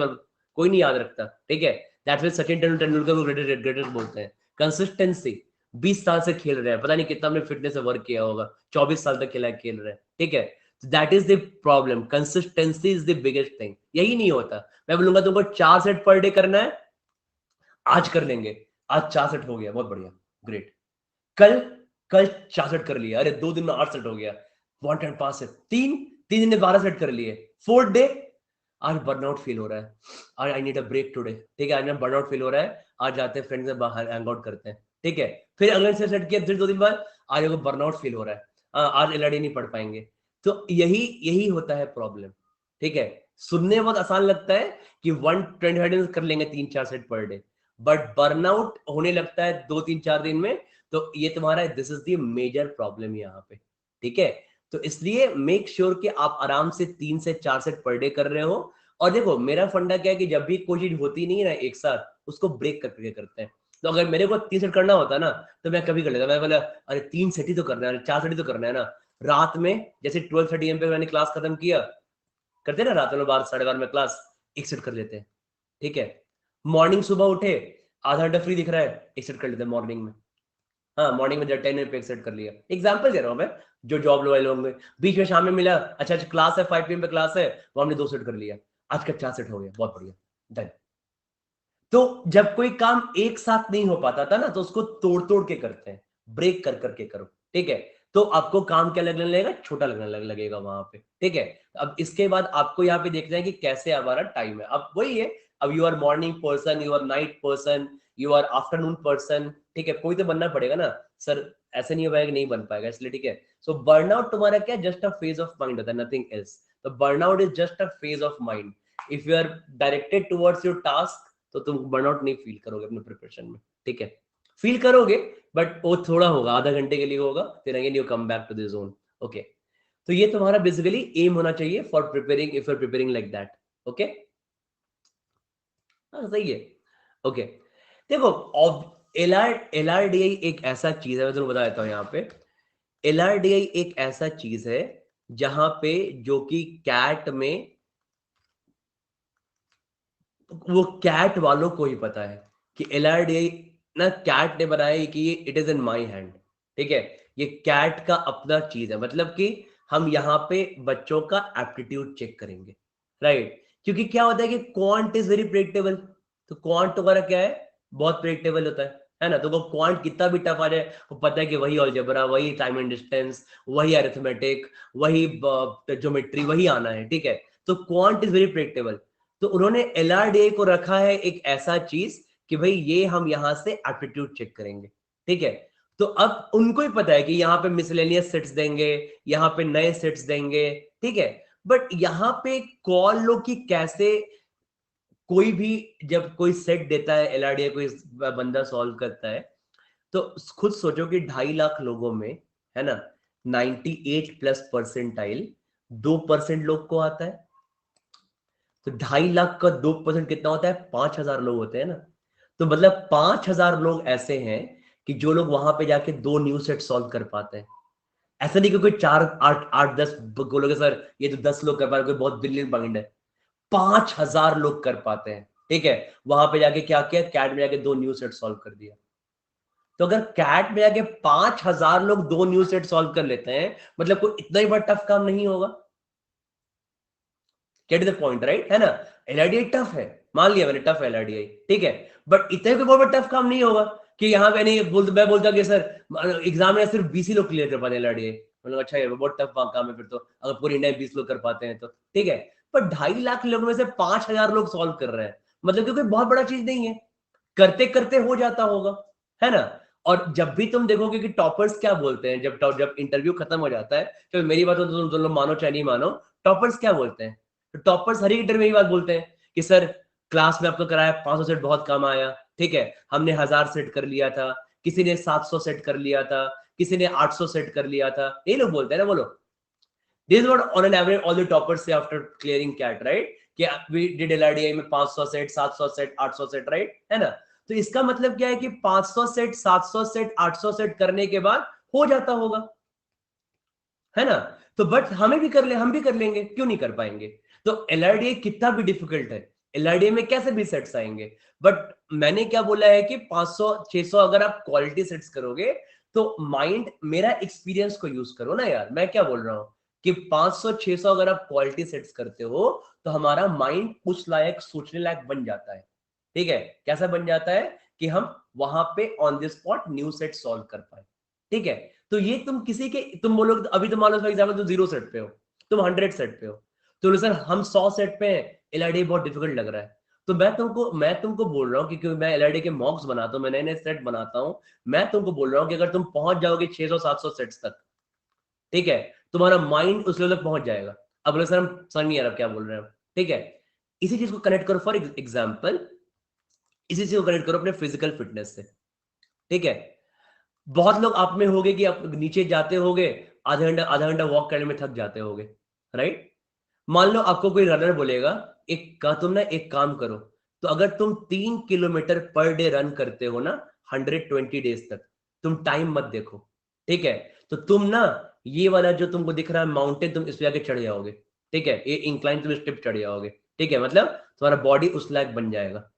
कोई नहीं याद रखता, ठीक है। दैट्स व्हाई सचिन तेंदुलकर को ग्रेटेस्ट बोलते हैं। कंसिस्टेंसी, 20 साल से खेल रहे हैं, पता नहीं कितना हमने फिटनेस से वर्क किया होगा, 24 साल तक खेला खेल रहे हैं, ठीक है। That is the problem, consistency is the biggest thing. यही नहीं होता, मैं बोलूंगा तुमको 4 सेट पर डे करना है, आज कर लेंगे, आज 4 सेट हो गया, बहुत बढ़िया, ग्रेट। कल कल 4 सेट कर लिया, अरे 2 दिन में 8 सेट हो गया, 1.5 सेट, तीन दिन में 12 सेट कर लिए। 4th डे, आज बर्नआउट फील हो रहा है, आज I need a break today, ठीक है। आज ना बर्नआउट फील हो रहा है, आज जाते हैं फ्रेंड्स से बाहर हैंग आउट करते हैं, ठीक है। फिर अगले से सेट किया, फिर 2 दिन बाद आज को बर्नआउट फील हो रहा है, आज एलआरडी नहीं पढ़ पाएंगे। तो यही यही होता है प्रॉब्लम, ठीक है। सुनने में बहुत आसान लगता है कि 125 कर लेंगे 3-4 set per day, but burnout होने लगता है 2-3-4 दिन में। तो ये तुम्हारा, this is the major problem यहाँ पे, ठीक है। तो इसलिए मेक श्योर कि आप आराम से 3 से 4 सेट पर डे कर रहे हो। और देखो मेरा फंडा क्या है कि जब भी कोई चीज होती नहीं है ना एक साथ, उसको ब्रेक करके करते हैं। तो अगर मेरे को 3 सेट करना होता ना, तो मैं कभी कर लेता, मैं बोला अरे 3 सेट ही तो करना है, 4 सेट ही तो करना है ना। रात में जैसे 12:30 AM पे मैंने क्लास खत्म किया, करते ना रात में 12 साढ़े 12 में क्लास, एक सेट कर लेते हैं, ठीक है। मॉर्निंग सुबह उठे, आधा घंटा फ्री दिख रहा है, एक सेट कर लेते हैं मॉर्निंग में। हाँ, मॉर्निंग में 10 मिनट पे एक सेट कर लिया, एग्जांपल दे रहा हूँ मैं, जो जॉब वाले लोग में बीच में शाम में मिला, अच्छा अच्छा क्लास है 5 PM पे क्लास है, वो हमने 2 सेट कर लिया, आज का 4 सेट हो गया, बहुत बढ़िया, डन। तो जब कोई काम एक साथ नहीं हो पाता था ना, तो उसको तोड़ तोड़ के करते हैं, ब्रेक कर करके करो, ठीक है। तो आपको काम क्या लगने लगेगा, छोटा लगने लगेगा वहां पे, ठीक है। अब इसके बाद आपको यहाँ पे देखना है कि कैसे हमारा टाइम है। अब वही है, अब you are morning person, you are night person, you are afternoon person, ठीक है। कोई तो बनना पड़ेगा ना सर, ऐसे नहीं हो पाएगा, नहीं बन पाएगा, इसलिए ठीक है। सो बर्नआउट तुम्हारा क्या, just a phase of mind होता है, नथिंग एल्स। तो burnout is just a phase of mind. If you are directed towards your task, तो तुम बर्नआउट नहीं फील करोगे अपने प्रिपरेशन में, ठीक है। फील करोगे, बट वो थोड़ा होगा, आधा घंटे के लिए होगा, फिर again you come back to the zone, okay. तो ये तुम्हारा बेसिकली एम होना चाहिए for preparing, if you are preparing like that, okay. हाँ सही है, ओके। देखो, एलआरडीआई एक ऐसा चीज है, मैं तुम्हें बता देता हूँ यहाँ पे। एलआरडीआई एक ऐसा चीज है जहां पे, जो कि कैट में, वो कैट वालों को ही पता है कि एलआरडीआई ना, कैट ने बनाया कि ये it is in my hand, ठीक है। ये कैट का अपना चीज है, मतलब कि हम यहाँ पे बच्चों का एप्टीट्यूड चेक करेंगे, राइट। क्योंकि क्या होता है कि क्वांट इज वेरी प्रेडिक्टेबल। तो क्वांट वगैरह क्या है, बहुत प्रेडिक्टेबल होता है ना। तो वो क्वांट कितना भी टफ आ जाए, वो पता है कि वही अलजेब्रा, वही टाइम एंड डिस्टेंस, वही अरिथमेटिक, वही ज्योमेट्री, वही आना है, ठीक है। तो क्वांट इज वेरी प्रेडिक्टेबल। तो उन्होंने एलआरडीए को रखा है एक ऐसा चीज कि भाई ये हम यहां से एप्टीट्यूड चेक करेंगे, ठीक है। तो अब उनको ही पता है कि यहाँ पे मिसलेनियस सेट्स देंगे, यहाँ पे नए सेट्स देंगे, ठीक है। बट यहाँ पे कॉल लो कि कैसे कोई भी जब कोई सेट देता है एलआरडीए, कोई बंदा सॉल्व करता है, तो खुद सोचो कि 2.5 लाख लोगों में, है ना, 98+ परसेंटाइल 2% लोग को आता है। तो 2.5 लाख का 2% कितना होता है, 5,000 लोग होते हैं ना। तो मतलब 5,000 लोग ऐसे हैं कि जो लोग वहां पे जाके 2 न्यू सेट सॉल्व कर पाते हैं। ऐसा नहीं कि कोई 4 8 8 10 बोलोगे सर ये तो 10 लोग कर पा रहे, कोई बहुत ब्रिलियंट माइंड है। 5,000 लोग कर पाते हैं, ठीक है। वहां पे जाके क्या किया, कैट में जाके 2 न्यू सेट सॉल्व कर दिया। तो अगर कैट में जाके 5,000 लोग 2 न्यू सेट सॉल्व कर लेते हैं, मतलब कोई इतना ही बड़ा टफ काम नहीं होगा। गेट द पॉइंट, राइट, है ना। एलआरडीआई टफ है, मान लिया मैंने, टफ है एलआरडीआई, ठीक है। बट इतना भी बहुत बड़ा टफ काम नहीं होगा कि यहाँ पे नहीं मैं बोलता कि सर एग्जाम में सिर्फ 20 ही लोग क्लियर कर पाते हैं एलआरडीआई, मतलब अच्छा है, बहुत टफ काम है फिर तो, अगर पूरी इंडिया में 20 लोग कर पाते हैं तो, ठीक है। पर 2.5 लाख लोगों में से 5,000 लोग सॉल्व कर रहे हैं, मतलब कि कोई बहुत बड़ा चीज नहीं है, करते करते हो जाता होगा, है ना। और जब भी तुम देखोगे कि टॉपर्स क्या बोलते हैं, जब जब इंटरव्यू खत्म हो जाता है, तो मेरी बात तो तुम लोग मानो चाहे नहीं मानो, टॉपर्स क्या बोलते हैं, तो टॉपर्स हर एक इंटरव्यू में यही बात बोलते हैं कि सर क्लास में आपको कराया 500 सेट बहुत कम आया, ठीक है, हमने 1000 सेट कर लिया था, किसी ने 700 सेट कर लिया था, किसी ने 800 सेट कर लिया था, ये लोग बोलते हैं ना। बोलो, this what on an average all the toppers से आफ्टर क्लियरिंग कैट, राइट, कि वी डिड एलआरडीआई में 500 सेट, 700 सेट, 800 सेट, राइट, है ना। तो इसका मतलब क्या है कि 500 सेट, 700 सेट, 800 सेट करने के बाद हो जाता होगा, है ना। तो बट हमें भी कर ले, हम भी कर लेंगे, क्यों नहीं कर पाएंगे। तो एलआरडीए कितना भी डिफिकल्ट है, एलआरडीए में कैसे भी सेट्स आएंगे। बट मैंने क्या बोला है कि 500 600 अगर आप क्वालिटी सेट्स करोगे, तो माइंड, मेरा एक्सपीरियंस को यूज करो ना यार, मैं क्या बोल रहा हूं कि 500 600 अगर आप क्वालिटी सेट्स करते हो, तो हमारा माइंड उस लायक, सोचने लायक बन जाता है, ठीक है। कैसा बन जाता है कि हम वहां पे on the spot new set solve कर पाए, ठीक है। तो ये तुम किसी के, तुम बोलोगे अभी तो मान लो फॉर एग्जांपल तुम 0 सेट पे हो, तुम 100 सेट पे हो, तो सर हम 100 सेट पे हैं, एलआरडी बहुत डिफिकल्ट लग रहा है। तो मैं तुमको बोल रहा हूँ कि क्योंकि मैं एलआरडी के मॉक्स बनाता हूँ, मैं नए नए सेट बनाता हूँ, मैं तुमको बोल रहा हूँ कि अगर तुम पहुंच जाओगे 600 700 सेट्स तक, ठीक है, तुम्हारा माइंड उस लेवल तक पहुंच जाएगा। अब बोले सर हम समझ नहीं आ रहा क्या बोल रहे हैं, ठीक है। इसी चीज को कनेक्ट करो, फॉर एग्जाम्पल इसी चीज को कनेक्ट करो अपने फिजिकल फिटनेस से, ठीक है। बहुत लोग आप में होगे कि आप नीचे जाते होगे, आधा घंटा वॉक करने में थक जाते होगे, राइट। मान लो आपको कोई रनर बोलेगा, तुम ना एक काम करो, तो अगर तुम 3 किलोमीटर पर डे रन करते हो ना 120 डेज तक, तुम टाइम मत देखो, ठीक है। तो तुम ना ये वाला जो तुमको दिख रहा है माउंटेन, तुम इस पे आके चढ़ जाओगे, ठीक है, ये इंक्लाइन तुम स्टेप चढ़ जाओगे, ठीक है, मतलब तुम्हारा बॉडी उस लायक बन जाएगा,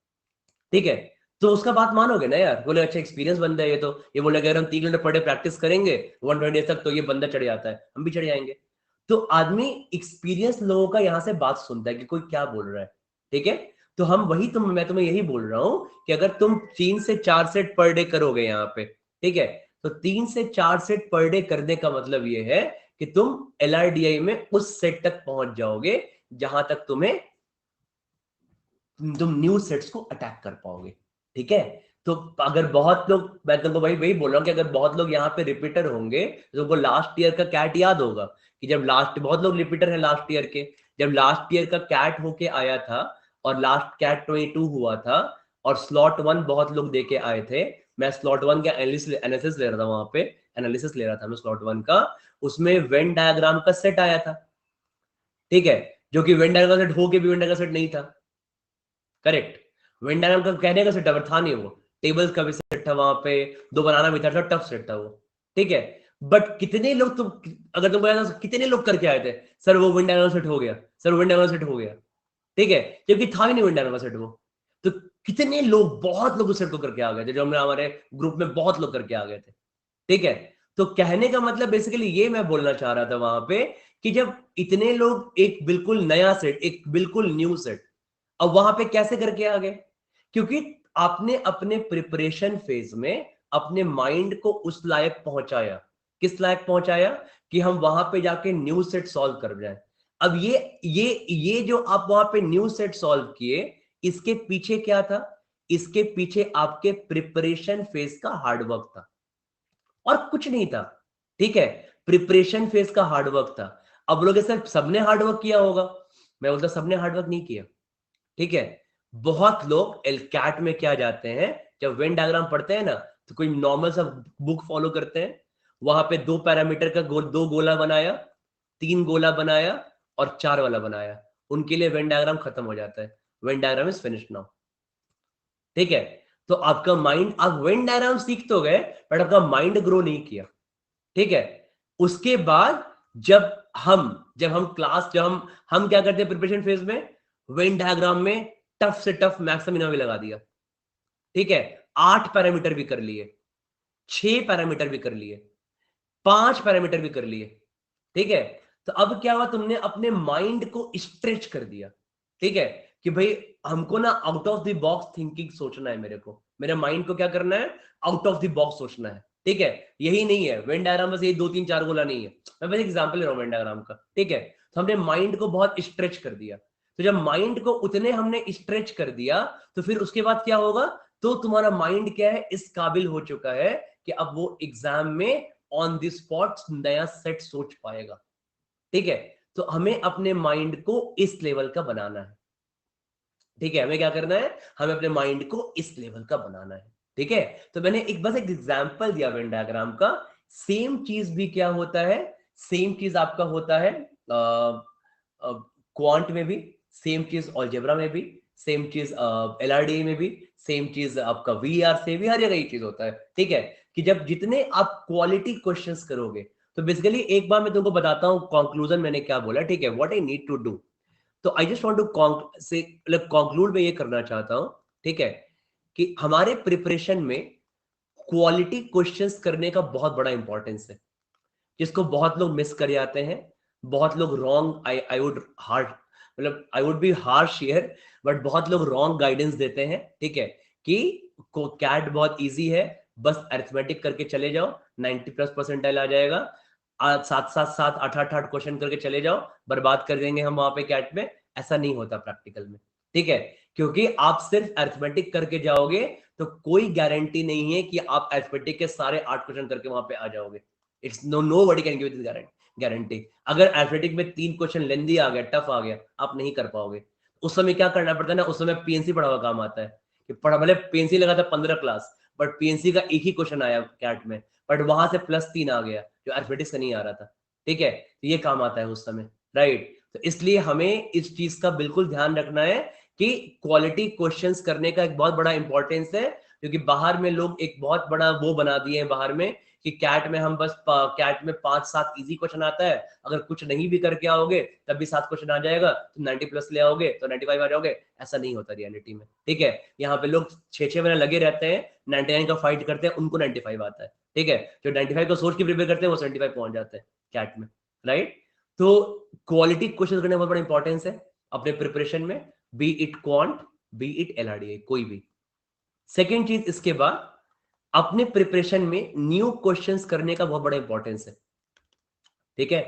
ठीक है। तो उसका बात मानोगे ना यार, बोले अच्छा एक्सपीरियंस बंदा है ये, तो ये बोले अगर हम 3 घंटे पर डे प्रैक्टिस करेंगे 120 तक, तो ये बंदा चढ़ जाता है, हम भी चढ़ जाएंगे। तो आदमी एक्सपीरियंस लोगों का यहां से बात सुनता है कि कोई क्या बोल रहा है, ठीक है। तो हम वही मैं तुम्हें यही बोल रहा हूं कि अगर तुम 3 से 4 सेट पर डे करोगे यहाँ पे, ठीक है, तो 3 से 4 सेट पर डे करने का मतलब ये है कि तुम एलआरडीआई में उस सेट तक पहुंच जाओगे जहां तक तुम न्यू सेट्स को अटैक कर पाओगे, ठीक है। तो अगर बहुत लोग, मैं तुमको वही वही बोल रहा हूँ कि अगर बहुत लोग यहाँ पे रिपीटर होंगे, तो तुमको लास्ट ईयर का कैट याद होगा कि जब लास्ट, बहुत लोग रिपीटर हैं लास्ट ईयर के, जब लास्ट ईयर का कैट होके आया था और लास्ट कैट 22 हुआ था, और स्लॉट 1 बहुत लोग दे के आए थे, मैं स्लॉट 1 का एनालिसिस ले रहा था, वहां पे एनालिसिस ले रहा था मैं स्लॉट 1 का, उसमें वेन डायग्राम का सेट आया था, ठीक है, जो कि वेन डायग्राम का सेट होके भी वेन डायग्राम का सेट नहीं था, करेक्ट। वेन डायग्राम का कहने का सेट था नहीं, वो टेबल्स का भी सेट था, वहां पे दो बनाना भी था, टफ सेट था वो, ठीक है। बट कितने लोग तुम, अगर तुम बोला कितने लोग करके आए थे, सर वो वेन डायग्राम सेट हो गया, सर वेन डायग्राम सेट हो गया, ठीक है, जबकि था ही नहीं वेन डायग्राम सेट वो। तो कितने लोग, बहुत लोग उस सेट को करके आ गए थे, जो हमने हमारे ग्रुप में बहुत लोग करके आ गए थे, ठीक है। तो कहने का मतलब बेसिकली ये मैं बोलना चाह रहा था वहां पे कि जब इतने लोग एक बिल्कुल नया सेट, एक बिल्कुल न्यू सेट, अब वहां पे कैसे करके आ गए? क्योंकि आपने अपने प्रिपरेशन फेज में अपने माइंड को उस लायक पहुंचाया। किस लायक पहुंचाया? कि हम वहां पे जाके न्यू सेट सॉल्व कर जाए। अब ये जो आप वहां पे न्यू सेट सॉल्व किए, इसके पीछे क्या था? इसके पीछे आपके प्रिपरेशन फेज का हार्डवर्क था और कुछ नहीं था। ठीक है, प्रिपरेशन फेज का हार्डवर्क था। अब लोग सर सबने हार्डवर्क किया होगा, मैं बोलता सबने हार्डवर्क नहीं किया। ठीक है, बहुत लोग एलकैट में क्या जाते हैं, जब वेन डायग्राम पढ़ते हैं ना, तो कोई नॉर्मल सा बुक फॉलो करते हैं, वहां पे 2 पैरामीटर का दो गोला बनाया, 3 गोला बनाया और 4 वाला बनाया, उनके लिए वेन डायग्राम खत्म हो जाता है। Venn diagram is finished now. ठीक है, तो आपका माइंड, आप वेन डायग्राम सीख तो गए बट आपका माइंड ग्रो नहीं किया। ठीक है, उसके बाद जब हम क्या करते हैं प्रिपरेशन फेज में, वेन डायग्राम में टफ से टफ मैक्सिमम भी लगा दिया। ठीक है, 8 पैरामीटर भी कर लिए, 6 पैरामीटर भी कर लिए, 5 पैरामीटर भी कर लिए। ठीक है, तो अब क्या हुआ, तुमने अपने माइंड को स्ट्रेच कर दिया। ठीक है, कि भाई हमको ना out of the box thinking सोचना है, मेरे माइंड को क्या करना है, आउट ऑफ द बॉक्स सोचना है। ठीक है, यही नहीं है वेन डायग्राम, बस ये 2 3 4 गोला नहीं है। मैं बस एग्जांपल ले रहा हूं वेन डायग्राम का। ठीक है, तो हमने माइंड को बहुत स्ट्रेच कर दिया। तो जब माइंड को उतने हमने स्ट्रेच कर दिया, तो फिर उसके बाद क्या होगा, तो तुम्हारा माइंड क्या है, इस काबिल हो चुका है कि अब वो एग्जाम में ऑन द स्पॉट नया सेट सोच पाएगा। ठीक है, तो हमें अपने माइंड को इस लेवल का बनाना है। ठीक है, हमें क्या करना है, हमें अपने माइंड को इस लेवल का बनाना है। ठीक है, तो मैंने बस एक एग्जांपल दिया वेन डायग्राम का। सेम चीज भी क्या होता है, सेम चीज आपका होता है क्वांट में भी, सेम चीज अलजेब्रा में भी, सेम चीज एलआरडी में भी, सेम चीज आपका वीआर से भी, हर जगह ये चीज होता है। ठीक है, कि जब जितने आप क्वालिटी क्वेश्चंस करोगे, तो बेसिकली एक बार मैं तुमको बताता हूं कंक्लूजन मैंने क्या बोला। ठीक है, what I need to do. तो आई जस्ट वांट टू से मतलब कंक्लूड में ये करना चाहता हूं। ठीक है, कि हमारे प्रिपरेशन में क्वालिटी क्वेश्चंस करने का बहुत बड़ा इंपॉर्टेंस है, जिसको बहुत लोग मिस कर जाते हैं। बहुत लोग रॉन्ग, आई वुड हार्ड, मतलब I would be harsh here, but बहुत लोग रॉन्ग गाइडेंस देते हैं। ठीक है, कि कैट बहुत इजी है, बस अरिथमेटिक करके चले जाओ, 90+ परसेंटाइल आ जाएगा, 7 7 7 8 8 8 क्वेश्चन करके चले जाओ, बर्बाद कर देंगे हम वहां पे कैट में। ऐसा नहीं होता प्रैक्टिकल में। ठीक है, क्योंकि आप सिर्फ अरिथमेटिक करके जाओगे तो कोई गारंटी नहीं है कि आप अरिथमेटिक के सारे 8 क्वेश्चन करके वहां पे आ जाओगे। It's nobody can give this guarantee. अगर एथलेटिक में 3 क्वेश्चन लेंदी आ गया, टफ आ गया, आप नहीं कर पाओगे। उस समय क्या करना पड़ता है ना, उस समय पीएनसी पढ़ा हुआ काम आता है। कि पढ़ा, भले पीएनसी लगा था 15 क्लास, बट पीएनसी का एक ही क्वेश्चन आया कैट में, बट वहां से +3 आ गया जो एथलेटिक्स का नहीं आ रहा था। ठीक है, तो ये काम आता है उस समय, राइट। तो इसलिए हमें इस चीज का बिल्कुल ध्यान रखना है कि क्वालिटी क्वेश्चंस करने का एक बहुत बड़ा इंपॉर्टेंस है। क्योंकि बाहर में लोग एक बहुत बड़ा वो बना दिए हैं बाहर में, कि कैट में हम बस कैट में 5 7 इजी क्वेश्चन आता है, अगर कुछ नहीं भी करके आओगे तब भी 7 क्वेश्चन आ जाएगा, तो 90+ ले आओगे तो 95 आ जाओगे। ऐसा नहीं होता रियलिटी में। ठीक है, यहाँ पे लोग 6 6 महीने लगे रहते हैं, 99 का फाइट करते हैं, उनको 95 आता है। ठीक है, जो 95 को सोच के प्रिपेयर करते हैं वो 75 पहुंच जाते हैं कैट में, राइट। तो क्वालिटी क्वेश्चन करने में बहुत बड़ा इंपॉर्टेंस है अपने प्रिपरेशन में, be it quant, be it LRDI, कोई भी। सेकेंड चीज इसके बाद, अपने प्रिपरेशन में न्यू क्वेश्चंस करने का बहुत बड़ा इंपॉर्टेंस है। ठीक है,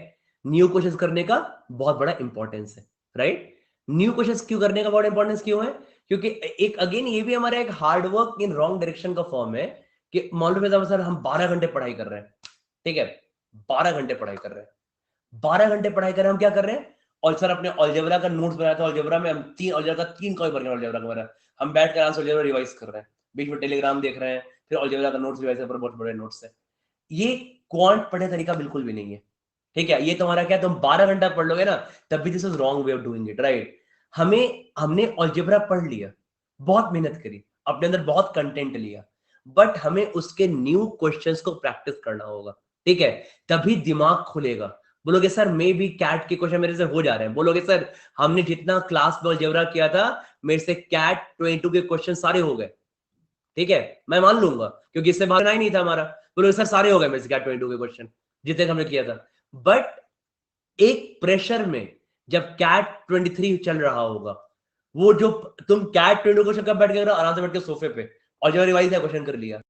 न्यू क्वेश्चंस करने का बहुत बड़ा इंपॉर्टेंस है, राइट। न्यू क्वेश्चंस क्यों करने का बहुत इंपॉर्टेंस क्यों है? क्योंकि एक अगेन ये भी हमारा एक hard work in wrong direction का फॉर्म है। कि मान लो सर हम 12 घंटे पढ़ाई कर रहे हैं। ठीक है, 12 घंटे पढ़ाई कर रहे हैं, 12 घंटे पढ़ाई कर रहे हैं, हम क्या कर रहे हैं, और सर अपने अलजेब्रा का नोट्स बनाया था, अलजेब्रा में हम 3 अलजेब्रा का 3 कॉपी भर अलजेब्रा का बना, हम बैठ कर आंसर अलजेब्रा रिवाइज कर रहे हैं, बीच में टेलीग्राम देख रहे हैं, फिर अलजेब्रा का नोट्स रिवाइज कर, बहुत बड़े नोट्स है। ये क्वांट पढ़ने तरीका बिल्कुल भी नहीं है। ठीक है, ये तुम्हारा क्या, तुम 12 घंटा पढ़ लोगे ना, तब भी this is wrong way of doing it, right. हमने अलजेब्रा पढ़ लिया, बहुत मेहनत करी, अपने अंदर बहुत कंटेंट लिया, बट हमें उसके न्यू क्वेश्चंस को प्रैक्टिस करना होगा। ठीक है, तभी दिमाग खुलेगा। बोलोगे सर मे भी कैट के क्वेश्चन मेरे से हो जा रहे हैं, बोलोगे सर हमने जितना क्लास में अलजेब्रा किया था, मेरे से कैट 22 के क्वेश्चन सारे हो गए। ठीक है, मैं मान लूंगा क्योंकि इससे भागना ही नहीं था हमारा। बोलोगे सर सारे हो गए मेरे से कैट 22 के क्वेश्चन जितने हमने किया था, बट एक प्रेशर में जब कैट 23 चल रहा होगा, वो जो तुम कैट 20 क्वेश्चन कब बैठ गए, आराम से बैठ के सोफे पे और जो रिवाइज है क्वेश्चन कर लिया।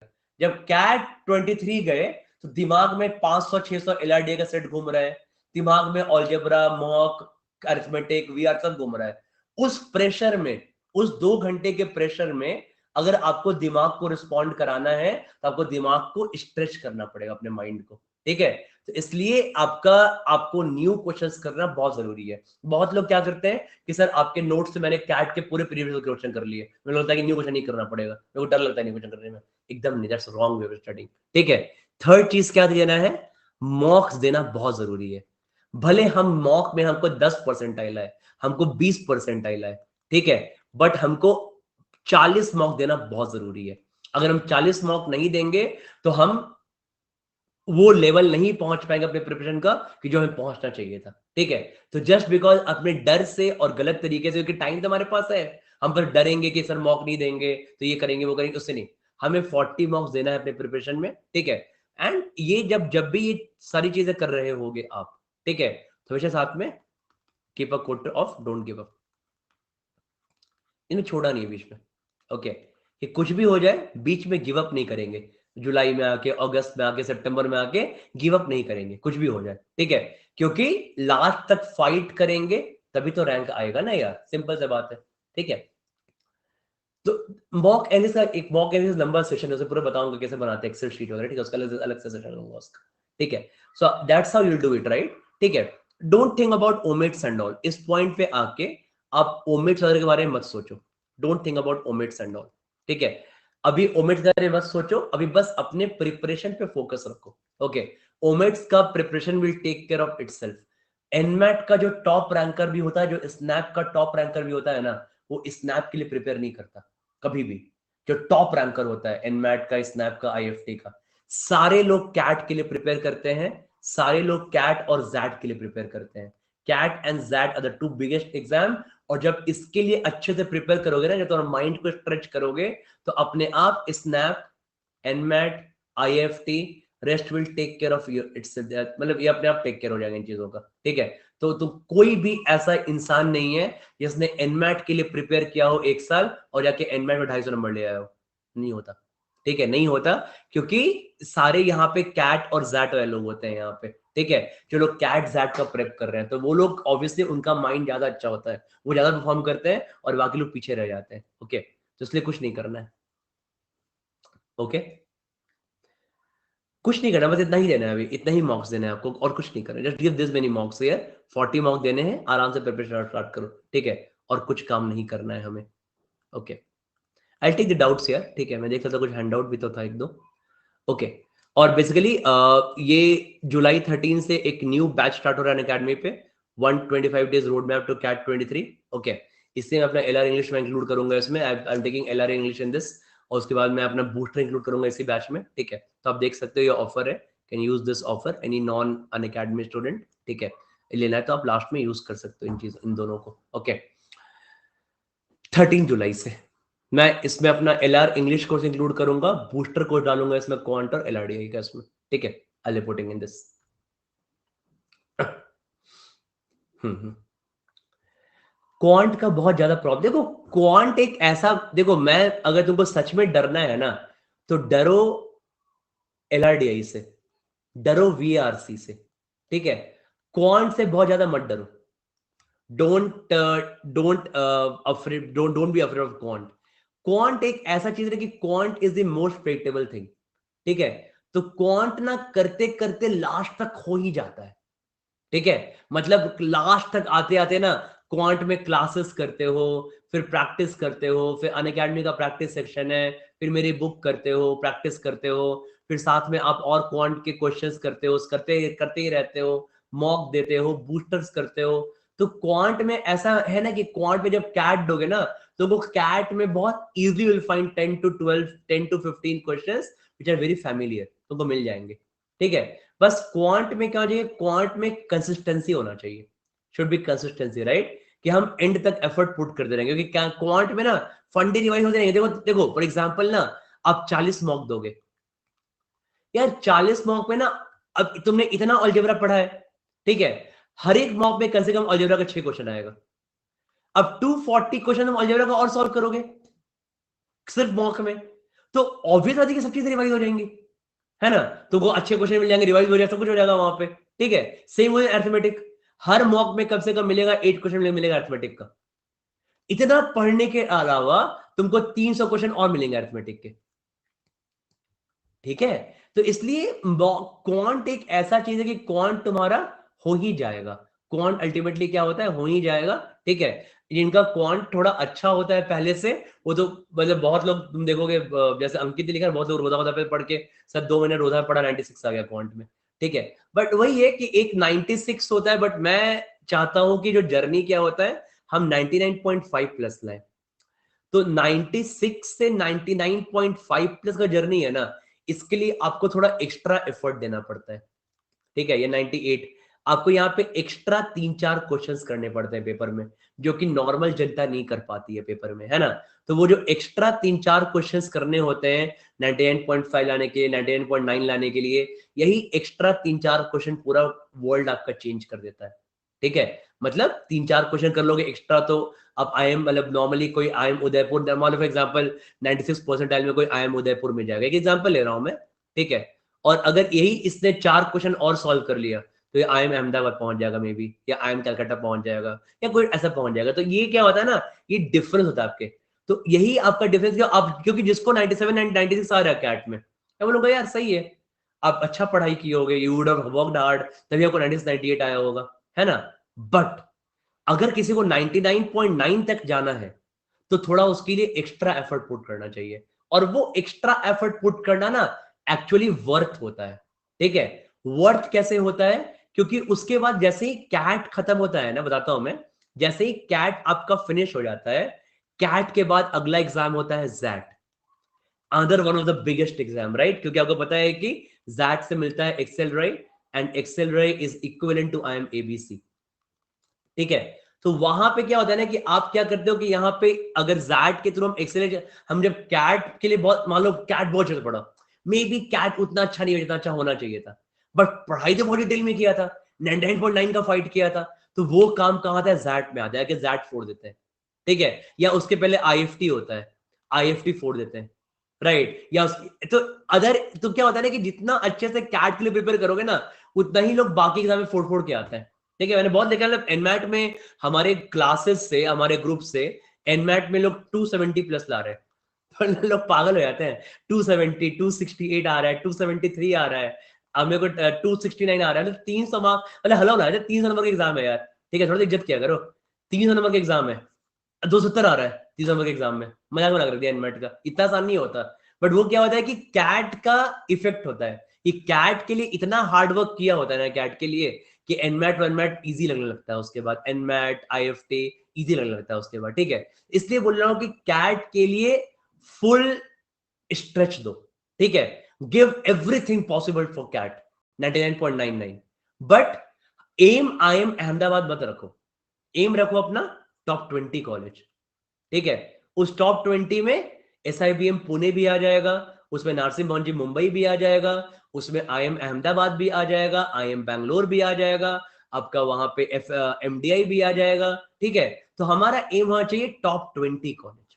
जब कैट 23 गए तो दिमाग में 500-600 एलआरडीए का सेट घूम रहा है, दिमाग में अलजेब्रा, मॉक, अरिथमेटिक, वीआर सब घूम रहा है। उस प्रेशर में, उस 2 घंटे के प्रेशर में अगर आपको दिमाग को रिस्पॉन्ड कराना है तो आपको दिमाग को स्ट्रेच करना पड़ेगा, अपने माइंड को, ठीक है। तो इसलिए आपको न्यू क्वेश्चंस करना बहुत जरूरी है। बहुत लोग क्या करते हैं कि सर आपके नोट्स से मैंने कैट के पूरे प्रीवियस क्वेश्चन कर लिए, मुझे लगता है कि न्यू क्वेश्चन नहीं करना पड़ेगा, मेरे को डर लगता है न्यू क्वेश्चन करने में। एकदम नहीं, that's wrong way of studying, ठीक है। थर्ड चीज क्या देना है, मॉक्स देना बहुत जरूरी है। भले हम मॉक में हमको 10% आइला है, हमको 20% आइला है, ठीक है, बट हमको 40 मॉक देना बहुत जरूरी है। अगर हम 40 मॉक नहीं देंगे तो हम वो लेवल नहीं पहुंच पाएंगे अपने प्रिपरेशन का कि जो हमें पहुंचना चाहिए था, ठीक है। तो जस्ट बिकॉज अपने डर से और गलत तरीके से, क्योंकि टाइम तो हमारे पास है, हम बस डरेंगे कि सर मॉक नहीं देंगे तो ये करेंगे वो करेंगे, उससे नहीं। हमें 40 मॉक्स देना है अपने प्रिपरेशन में, ठीक है। एंड ये जब भी ये सारी चीजें कर रहे होगे आप, ठीक है, तो हमेशा साथ में keep a quarter of don't give up, इन्हें छोड़ा नहीं है बीच में, ओके। कि कुछ भी हो जाए बीच में गिव अप नहीं करेंगे, जुलाई में आके, अगस्त में आके, सितंबर में आके गिव अप नहीं करेंगे, कुछ भी हो जाए, ठीक है। क्योंकि लास्ट तक फाइट करेंगे तभी तो रैंक आएगा ना यार, सिंपल सी बात है, ठीक है। तो मॉक एनालिसिस का एक मॉक एनालिसिस लंबा सेशन है, उसे पूरा बताऊंगा कैसे बनाते हैं एक्सेल शीट वगैरह, ठीक है, उसका अलग से सेशन होगा उसका, ठीक है। So that's how you do it, right, ठीक है। Don't think about omits and all, इस पॉइंट पे आके आप ओमिट्स वगैरह के बारे में मत सोचो, don't think about omits and all, ठीक है। अभी ओमिट्स के बारे में मत सोचो, अभी बस अपने प्रिपरेशन पे फोकस रखो, ओके। ओमिट्स का preparation will take care of itself. NMAT का जो टॉप रैंकर भी होता है, जो स्नैप का टॉप रैंकर भी होता है ना, वो स्नैप के लिए प्रिपेयर नहीं करता कभी भी। जो टॉप रैंकर होता है एनमैट का, स्नैप का, आईएफटी का, सारे लोग कैट के लिए प्रिपेयर करते हैं, सारे लोग कैट और जैट के लिए प्रिपेयर करते हैं। CAT and XAT are the 2 biggest exam. और जब इसके लिए अच्छे से प्रिपेयर करोगे ना, जब तुम्हारा माइंड को स्ट्रेच करोगे, तो अपने आप SNAP, NMAT, IFT, rest will take care of your its, मतलब ये अपने आप टेक केयर हो जाएगा इन चीजों का, ठीक है। तो कोई भी ऐसा इंसान नहीं है जिसने एनमैट के लिए प्रिपेयर किया हो 1 साल और जाके एनमैट में 250 नंबर ले आया हो, नहीं होता, ठीक है, नहीं होता। क्योंकि सारे यहाँ पे कैट और जैट वाले लोग होते हैं यहाँ पे, ठीक है। जो लोग कैट जैट का प्रेप कर रहे हैं, तो वो लोग ऑब्वियसली उनका माइंड ज्यादा अच्छा होता है, वो ज्यादा परफॉर्म करते हैं और बाकी लोग पीछे रह जाते हैं, ओके। तो इसलिए कुछ नहीं करना है, ओके, कुछ नहीं करना, बस इतना ही देना है, अभी इतना ही मॉक्स देना है आपको, और कुछ नहीं करना, just give this many मॉक्स here, 40 मॉक्स देने हैं, आराम से प्रिपरेशन स्टार्ट करो, ठीक है। और कुछ काम नहीं करना है हमें, okay. I take the doubts यार, ठीक है, मैं देख लेता कुछ हैंड आउट भी तो था एक दो, ओके। और बेसिकली ये जुलाई 13 से एक न्यू बैच स्टार्ट हो रहा है अकेडमी पे, 125 days road map to CAT 23, okay. इससे मैं अपना एलआर इंग्लिश में इंक्लूड करूंगा, इसमें I am taking LR English in this, और उसके बाद मैं अपना बूस्टर इंक्लूड करूंगा इसी बैच में, ठीक है। तो आप देख सकते हो ये ऑफर है, can use this offer any non Unacademy student, ठीक है। लेना है तो आप लास्ट में यूज कर सकते हो इन चीज, इन दोनों को, ओके। 13 जुलाई से मैं इसमें अपना एलआर इंग्लिश कोर्स इंक्लूड करूंगा, बूस्टर कोर्स डालूंगा इसमें क्वांट और एलआरडीआई का इसमें, ठीक है। I putting in this. Quant का बहुत ज्यादा प्रॉब्लम, देखो क्वांट एक ऐसा, देखो मैं, अगर तुमको सच में डरना है ना, तो डरो एलआरडीआई से, डरो वीआरसी से, ठीक है। क्वांट से बहुत ज्यादा मत डरो, don't be afraid of quant. Quant एक ऐसा चीज है कि quant is the most predictable thing, ठीक है। तो क्वांट ना करते करते लास्ट तक हो ही जाता है, ठीक है। मतलब लास्ट तक आते आते ना, क्वांट में क्लासेस करते हो, फिर प्रैक्टिस करते हो, फिर अनअकैडमी का प्रैक्टिस सेक्शन है, फिर मेरी बुक करते हो, प्रैक्टिस करते हो, फिर साथ में आप और क्वांट के क्वेश्चंस करते हो, करते करते ही रहते हो, मॉक देते हो, बूस्टर्स करते हो। तो क्वांट में ऐसा है ना कि क्वांट में जब कैट दोगे ना, तो वो कैट में बहुत easily will find 10 to 12, 10 to 15 questions which are very familiar, तुमको मिल जाएंगे, ठीक है। बस क्वांट में क्या हो चाहिए, क्वांट में कंसिस्टेंसी होना चाहिए, शुड बी कंसिस्टेंसी, राइट, कि हम एंड तक एफर्ट पुट करते रहेंगे, क्योंकि क्वांट में ना फंडे रिवाइज होते रहेंगे। देखो देखो फॉर एग्जांपल ना, आप 40 मॉक दोगे यार, 40 मॉक में ना, अब तुमने इतना अलजेब्रा पढ़ा है, ठीक है, हर एक मॉक में कम से कम अलजेब्रा का 6 क्वेश्चन आएगा। अब 240 क्वेश्चन हम अलजेब्रा का और सॉल्व करोगे सिर्फ मॉक में, तो ऑब्वियस बात है कि सब चीजें रिवाइज हो जाएंगी, है ना? तो वो अच्छे क्वेश्चन मिल जाएंगे, रिवाइज हो जाएगा, सब कुछ हो जाएगा वहां पे, ठीक है। सेम वो अर्थमेटिक, हर मॉक में कम से कम मिलेगा 8 क्वेश्चन मिलेगा अर्थमेटिक का। इतना पढ़ने के अलावा तुमको 300 क्वेश्चन और मिलेंगे अर्थमेटिक के, ठीक है। तो इसलिए क्वांट एक ऐसा चीज है कि क्वांट तुम्हारा हो ही जाएगा, क्वांट अल्टीमेटली क्या होता है, हो ही जाएगा, ठीक है। जिनका क्वांट थोड़ा अच्छा होता है पहले से, वो तो मतलब बहुत लोग तुम देखोगे, जैसे अंकित ने लिखा, बहुत लोग रोजा पे पढ़ के सर 2 महीने रोजा पढ़ा 96 आ गया क्वांट में, ठीक है। बट वही है कि एक 96 होता है, बट मैं चाहता हूं कि जो जर्नी क्या होता है, हम 99.5 प्लस लाए। तो 96 से 99.5 प्लस का जर्नी है ना, इसके लिए आपको थोड़ा एक्स्ट्रा एफर्ट देना पड़ता है, ठीक है। ये 98 आपको यहाँ पे एक्स्ट्रा 3-4 क्वेश्चंस करने पड़ते हैं पेपर में, जो कि नॉर्मल जनता नहीं कर पाती है पेपर में, है ना। तो वो जो एक्स्ट्रा 3-4 क्वेश्चंस करने होते हैं 99.5 लाने के लिए, 99.9 लाने के लिए, यही एक्स्ट्रा 3-4 क्वेश्चन पूरा वर्ल्ड आपका चेंज कर देता है, ठीक है। मतलब 3-4 क्वेश्चन कर लोगे एक्स्ट्रा, तो अब आई एम मतलब नॉर्मली कोई आई एम उदयपुर, मान लो फॉर एग्जाम्पल 96 परसेंटाइल में कोई आई एम उदयपुर में जाएगा, एक एग्जाम्पल ले रहा हूं मैं, ठीक है। और अगर यही इसने 4 क्वेश्चन और सॉल्व कर लिया, तो ये आई एम अहमदाबाद पहुंच जाएगा मे बी, या आई एम कलकत्ता पहुंच जाएगा, या कोई ऐसा पहुंच जाएगा। तो ये क्या होता है ना, ये डिफरेंस होता है आपके। तो यही आपका डिफरेंस, जो आप क्योंकि जिसको 97 एंड 96 आ रहा है कैट में, मैं बोलूंगा यार सही है, आप अच्छा पढ़ाई किए होगे, you would have worked hard, तभी आपको 96 98 आया होगा, है ना। बट अगर किसी को 99.9 तक जाना है, तो थोड़ा उसके लिए एक्स्ट्रा एफर्ट पुट करना चाहिए, और वो एक्स्ट्रा एफर्ट पुट करना ना एक्चुअली वर्थ होता है, ठीक है। वर्थ कैसे होता है, क्योंकि उसके बाद जैसे ही कैट खत्म होता है ना, बताता हूं मैं, जैसे ही कैट आपका फिनिश हो जाता है, कैट के बाद अगला एग्जाम होता है XAT, other one of the biggest exam, right. क्योंकि आपको पता है कि जैट से मिलता है XLRI, and XLRI is equivalent to IIM ABC, ठीक है। तो वहां पे क्या होता है ना कि आप क्या करते हो कि यहाँ पे अगर जैट के थ्रू हम एक्सेल, हम जब कैट के लिए बहुत, मान लो कैट बहुत अच्छा पढ़ा, मे बी कैट उतना अच्छा नहीं, जितना अच्छा होना चाहिए था, बट पढ़ाई तो बहुत डिटेल में किया था, 99.9 का फाइट किया था, तो वो काम कहाँ आता है, जैट में आता है कि जैट फोड़ देते हैं, ठीक है। या उसके पहले आईएफटी होता है, आईएफटी फोड़ देते हैं, राइट। या तो अदर, तो क्या होता है ना कि जितना अच्छे से कैट के लिए प्रिपेयर करोगे ना, उतना ही लोग बाकी एग्जाम में फोड़ फोड़ के आते हैं, ठीक है। मैंने बहुत देखा है एनमैट में, हमारे क्लासेस से, हमारे ग्रुप से एनमैट में लोग 270 प्लस ला रहे हैं, तो लोग पागल हो जाते हैं। 270, 268 आ रहा है, 273 आ रहा है, अब मेरे को 269 आ रहा है, तो 300 मार्क्स, मतलब हला हो 300 नंबर का एग्जाम है यार, ठीक है, थोड़ा इज्जत किया करो। 300 नंबर का एग्जाम है, 270 आ रहा है 300 नंबर के एग्जाम में, मजाक बना कर दिया एनमैट का, इतना आसान नहीं होता। बट वो क्या होता है कि कैट का इफेक्ट होता है, कि कैट के लिए इतना हार्ड वर्क किया होता है ना कैट के लिए, कि एनमैट वनमैट इजी लगने लगता है उसके बाद, एनमैट आईएफटी इजी लगने लगता है उसके बाद, ठीक है। इसलिए बोल रहा हूं कि कैट के लिए फुल स्ट्रेच दो, ठीक है। Give everything possible for CAT 99.99, but aim IIM Ahmedabad मत रखो, एम रखो अपना टॉप 20 कॉलेज, ठीक है। उस टॉप 20 में एसआईबीएम पुणे भी आ जाएगा, उसमें नरसिम्हा मोहन जी मुंबई भी आ जाएगा, उसमें आईएम अहमदाबाद भी आ जाएगा, आईएम बैंगलोर भी आ जाएगा, आपका वहां पे एमडीआई भी आ जाएगा, ठीक है। तो हमारा एम होना चाहिए टॉप 20 कॉलेज,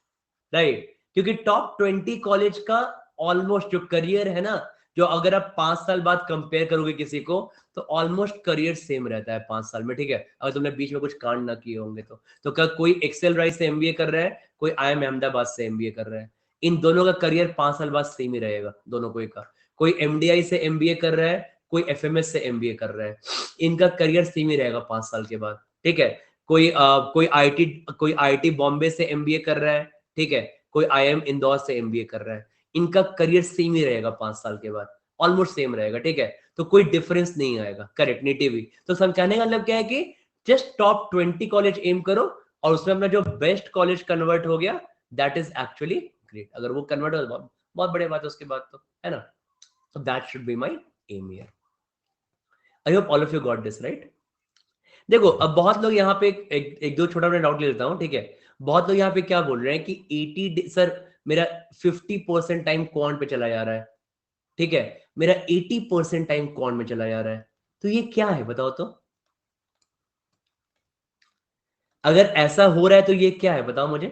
राइट। क्योंकि टॉप 20 कॉलेज का ऑलमोस्ट जो करियर है ना, जो अगर आप 5 साल बाद कंपेयर करोगे किसी को, तो ऑलमोस्ट करियर सेम रहता है 5 साल में, ठीक है, अगर तुमने बीच में कुछ कांड ना किए होंगे तो क्या कोई एक्सेल राइज से एमबीए कर रहा है, कोई आईएम अहमदाबाद से एमबीए कर रहा है, इन दोनों का करियर 5 साल बाद सेम ही रहेगा, दोनों कोई एमडीआई से एमबीए कर रहा है, कोई एफएमएस से एमबीए कर रहा है, इनका करियर सेम ही रहेगा 5 साल के बाद, ठीक है। कोई आईटी बॉम्बे से एमबीए कर रहा है, ठीक है, कोई आईएम इंदौर से एमबीए कर रहा है, इनका करियर सेम ही रहेगा 5 साल के बाद, ऑलमोस्ट सेम रहेगा, ठीक है। तो कोई डिफरेंस नहीं आएगा, करेक्ट, नेटिव ही। तो समझाने का मतलब क्या है कि जस्ट टॉप 20 कॉलेज एम करो, और उसमें अपना जो बेस्ट कॉलेज कन्वर्ट हो गया, दैट इज एक्चुअली ग्रेट। अगर वो कन्वर्ट हो, बहुत बहुत बड़ी बात है उसके बाद, तो है ना। So that should be my aim here. I hope all of you got this right. देखो अब बहुत लोग यहाँ पे एक दो छोटा मैं डाउट ले लेता हूँ, ठीक है। बहुत लोग यहाँ पे क्या बोल रहे हैं कि 80 सर मेरा 50% टाइम क्वांट पे चला जा रहा है, ठीक है, मेरा 80% टाइम क्वांट में चला जा रहा है, तो ये क्या है बताओ तो। अगर ऐसा हो रहा है तो ये क्या है बताओ मुझे?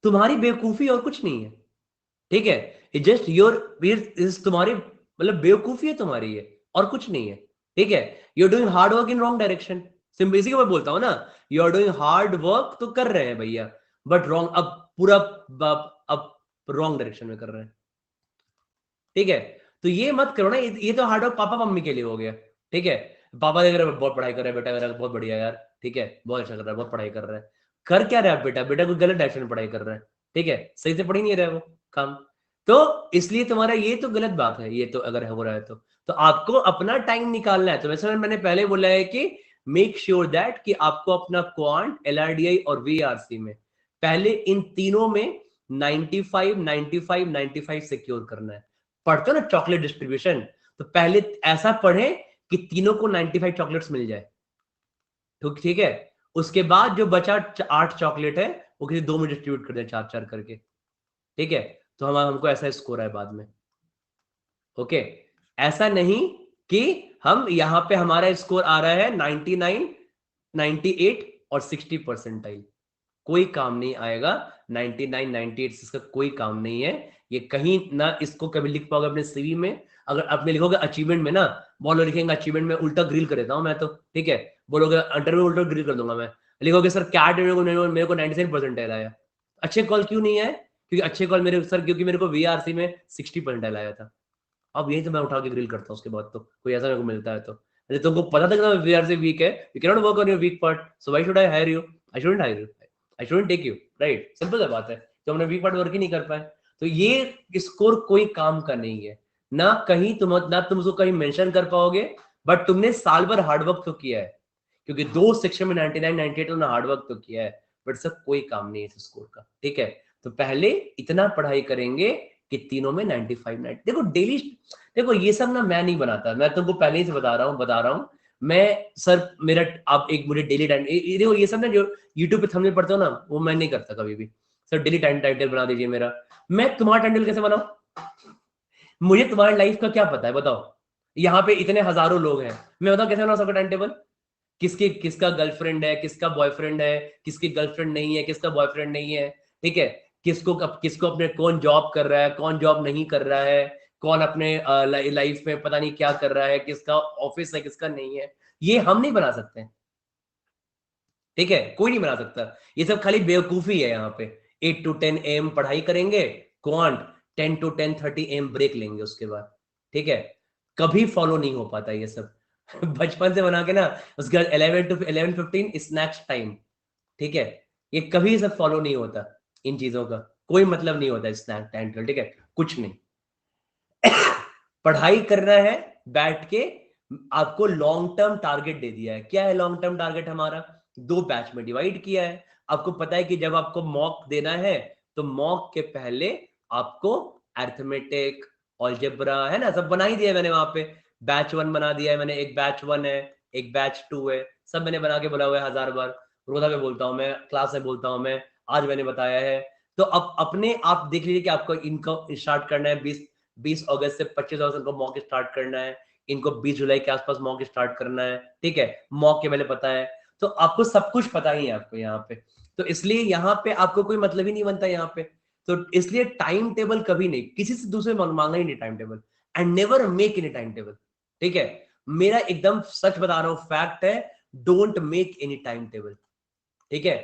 तुम्हारी बेवकूफी और कुछ नहीं है, ठीक है? इट जस्ट योर इज तुम्हारी मतलब बेवकूफी है तुम्हारी ये, और कुछ नहीं है, ठीक है? You are doing hard work in wrong direction. Simple इसी को मैं बोलता हूं ना, you are doing hard work तो कर रहे हैं भैया, बट रॉन्ग, अब पूरा अब रॉन्ग डायरेक्शन में कर रहे हैं, ठीक है? तो ये मत करो ना, ये तो हार्ड वर्क पापा मम्मी के लिए हो गया, ठीक है? पापा देख रहे हैं, बहुत पढ़ाई कर रहे हैं बेटा मेरा, बहुत बढ़िया यार, ठीक है, बहुत अच्छा कर रहा है, बहुत पढ़ाई कर रहा है। कर क्या रहा है बेटा? बेटा कोई गलत डायरेक्शन में पढ़ाई कर रहा है, ठीक है, सही से पढ़ ही नहीं रहा है वो काम। तो इसलिए तुम्हारा ये तो गलत बात है, ये तो अगर हो रहा है तो आपको अपना टाइम निकालना है। तो वैसे मैंने पहले बोला है कि मेक श्योर दैट कि आपको अपना क्वांट, एलआरडीआई और वीआरसी में पहले इन तीनों में 95 95 95 सिक्योर करना है। पढ़ते हो ना चॉकलेट डिस्ट्रीब्यूशन, तो पहले ऐसा पढ़े कि तीनों को 95 चॉकलेट्स मिल जाए, ठीक है? उसके बाद जो बचा 8 चॉकलेट है वो किसी दो में डिस्ट्रीब्यूट कर दे, 4 4 करके, ठीक है? तो हमको ऐसा स्कोर है बाद में, ओके? ऐसा नहीं कि हम यहां पे हमारा स्कोर आ रहा है 99 98 और 60 परसेंटाइल, कोई काम नहीं आएगा। 99 98 इसका कोई काम नहीं है, ये कहीं ना इसको कभी लिख पाओगे अपने सीवी में। अगर आपने लिखोगे अचीवमेंट में ना, बहुत लोग लिखेंगे अचीवमेंट में, उल्टा ग्रिल कर देता हूं मैं तो, ठीक है? बोलोगे इंटरव्यू उल्टा ग्रिल कर दूंगा मैं। लिखोगे सर कैट मेरे को 97 परसेंटाइल आया, अच्छे कॉल क्यों नहीं है? क्योंकि अच्छे कॉल मेरे सर, क्योंकि मेरे को वीआरसी में 60 परसेंटाइल आया था। अब यही तो मैं उठा के ग्रिल करता हूँ उसके बाद, तो कोई ऐसा मेरे को मिलता है तो। अरे तुमको पता था कि वीआरसी वीक है, you can not work on your weak part, so why should I hire you? I shouldn't hire you, I shouldn't take you, right? Simple सा बात है, तो हमने वीक पार्ट वर्क ही नहीं कर पाए। तो ये स्कोर कोई काम का नहीं है, ना कहीं तुम उसको कहीं मेंशन कर पाओगे, बट तुमने साल भर हार्ड वर्क तो किया है, क्योंकि दो सेक्शन में 99 98 तुमने हार्ड वर्क तो किया है, बट सब कोई काम नहीं है इस स्कोर का, ठीक है? तो पहले इतना पढ़ाई करेंगे कि तीनों में 95 90। देखो डेली, देखो ये सब ना मैं नहीं बनाता, मैं तुमको पहले ही से बता रहा हूँ मैं। सर मेरा, आप एक मुझे डेली टाइम, देखो ये सब ना जो यूट्यूब पे थंबनेल पढ़ते हो ना, वो मैं नहीं करता कभी भी। सर डेली टाइम टाइटल बना दीजिए मेरा। मैं तुम्हारा टाइटल कैसे बनाऊं? मुझे तुम्हारी लाइफ का क्या पता है बताओ? यहाँ पे इतने हजारों लोग हैं, मैं बताऊं कैसे बना सकता टाइम टेबल? किसकी किसका गर्लफ्रेंड है, किसका बॉयफ्रेंड है, किसकी गर्लफ्रेंड नहीं है, किसका बॉयफ्रेंड नहीं है, ठीक है? किसको अपने, कौन जॉब कर रहा है, कौन जॉब नहीं कर रहा है, कौन अपने लाइफ में पता नहीं क्या कर रहा है, किसका ऑफिस है किसका नहीं है, ये हम नहीं बना सकते, ठीक है? कोई नहीं बना सकता। ये सब खाली बेवकूफी है। यहाँ पे 8 to 10 AM पढ़ाई करेंगे क्वांट, 10 to 10:30 AM ब्रेक लेंगे उसके बाद, ठीक है? कभी फॉलो नहीं हो पाता ये सब बचपन से बना के ना, उसके बाद 11 to 11:15 स्नैक्स टाइम, ठीक है? ये कभी सब फॉलो नहीं होता, इन चीजों का कोई मतलब नहीं होता स्नैक टाइम का, ठीक है? कुछ नहीं पढ़ाई करना है बैठ के। आपको लॉन्ग टर्म टारगेट दे दिया है, क्या है लॉन्ग टर्म टारगेट हमारा? 2 बैच में डिवाइड किया है। आपको पता है कि जब आपको मॉक देना है तो मॉक के पहले आपको अर्थमेटिक, अलजेब्रा है ना, सब बना ही दिया है मैंने वहां पे। बैच 1 बना दिया है मैंने, एक बैच 1 है, एक बैच 2 है, सब मैंने बना के बोला हुआ है 1000 बार। रोजा में बोलता हूँ मैं, क्लास में बोलता हूँ मैं, आज मैंने बताया है। तो अब अपने आप देख लीजिए कि आपको इनकम स्टार्ट करना है 20 अगस्त से 25 अगस्त को मॉक स्टार्ट करना है, इनको 20 जुलाई के आसपास मॉक स्टार्ट करना है, ठीक है? मॉक के पहले पता है, तो आपको सब कुछ पता ही है आपको यहाँ पे। तो इसलिए यहाँ पे आपको कोई मतलब ही नहीं बनता यहाँ पे। तो इसलिए टाइम टेबल कभी नहीं, किसी से दूसरे मांगना ही नहीं time table, and never make any time table, ठीक है? मेरा एकदम सच बता रहा हूँ, फैक्ट है, don't make any time table, ठीक है?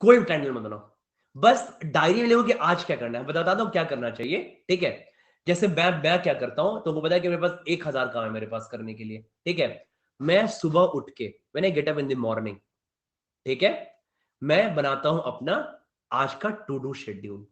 कोई भी टाइम टेबल मत बनाओ, बस डायरी में लिखो कि आज क्या करना है, बताता हूं क्या करना चाहिए, ठीक है? जैसे मैं क्या करता हूं, तो वो पता है कि मेरे पास 1000 काम है मेरे पास करने के लिए, ठीक है? मैं सुबह उठ के, मैंने get up in the morning, ठीक है? मैं बनाता हूं अपना आज का टू डू शेड्यूल,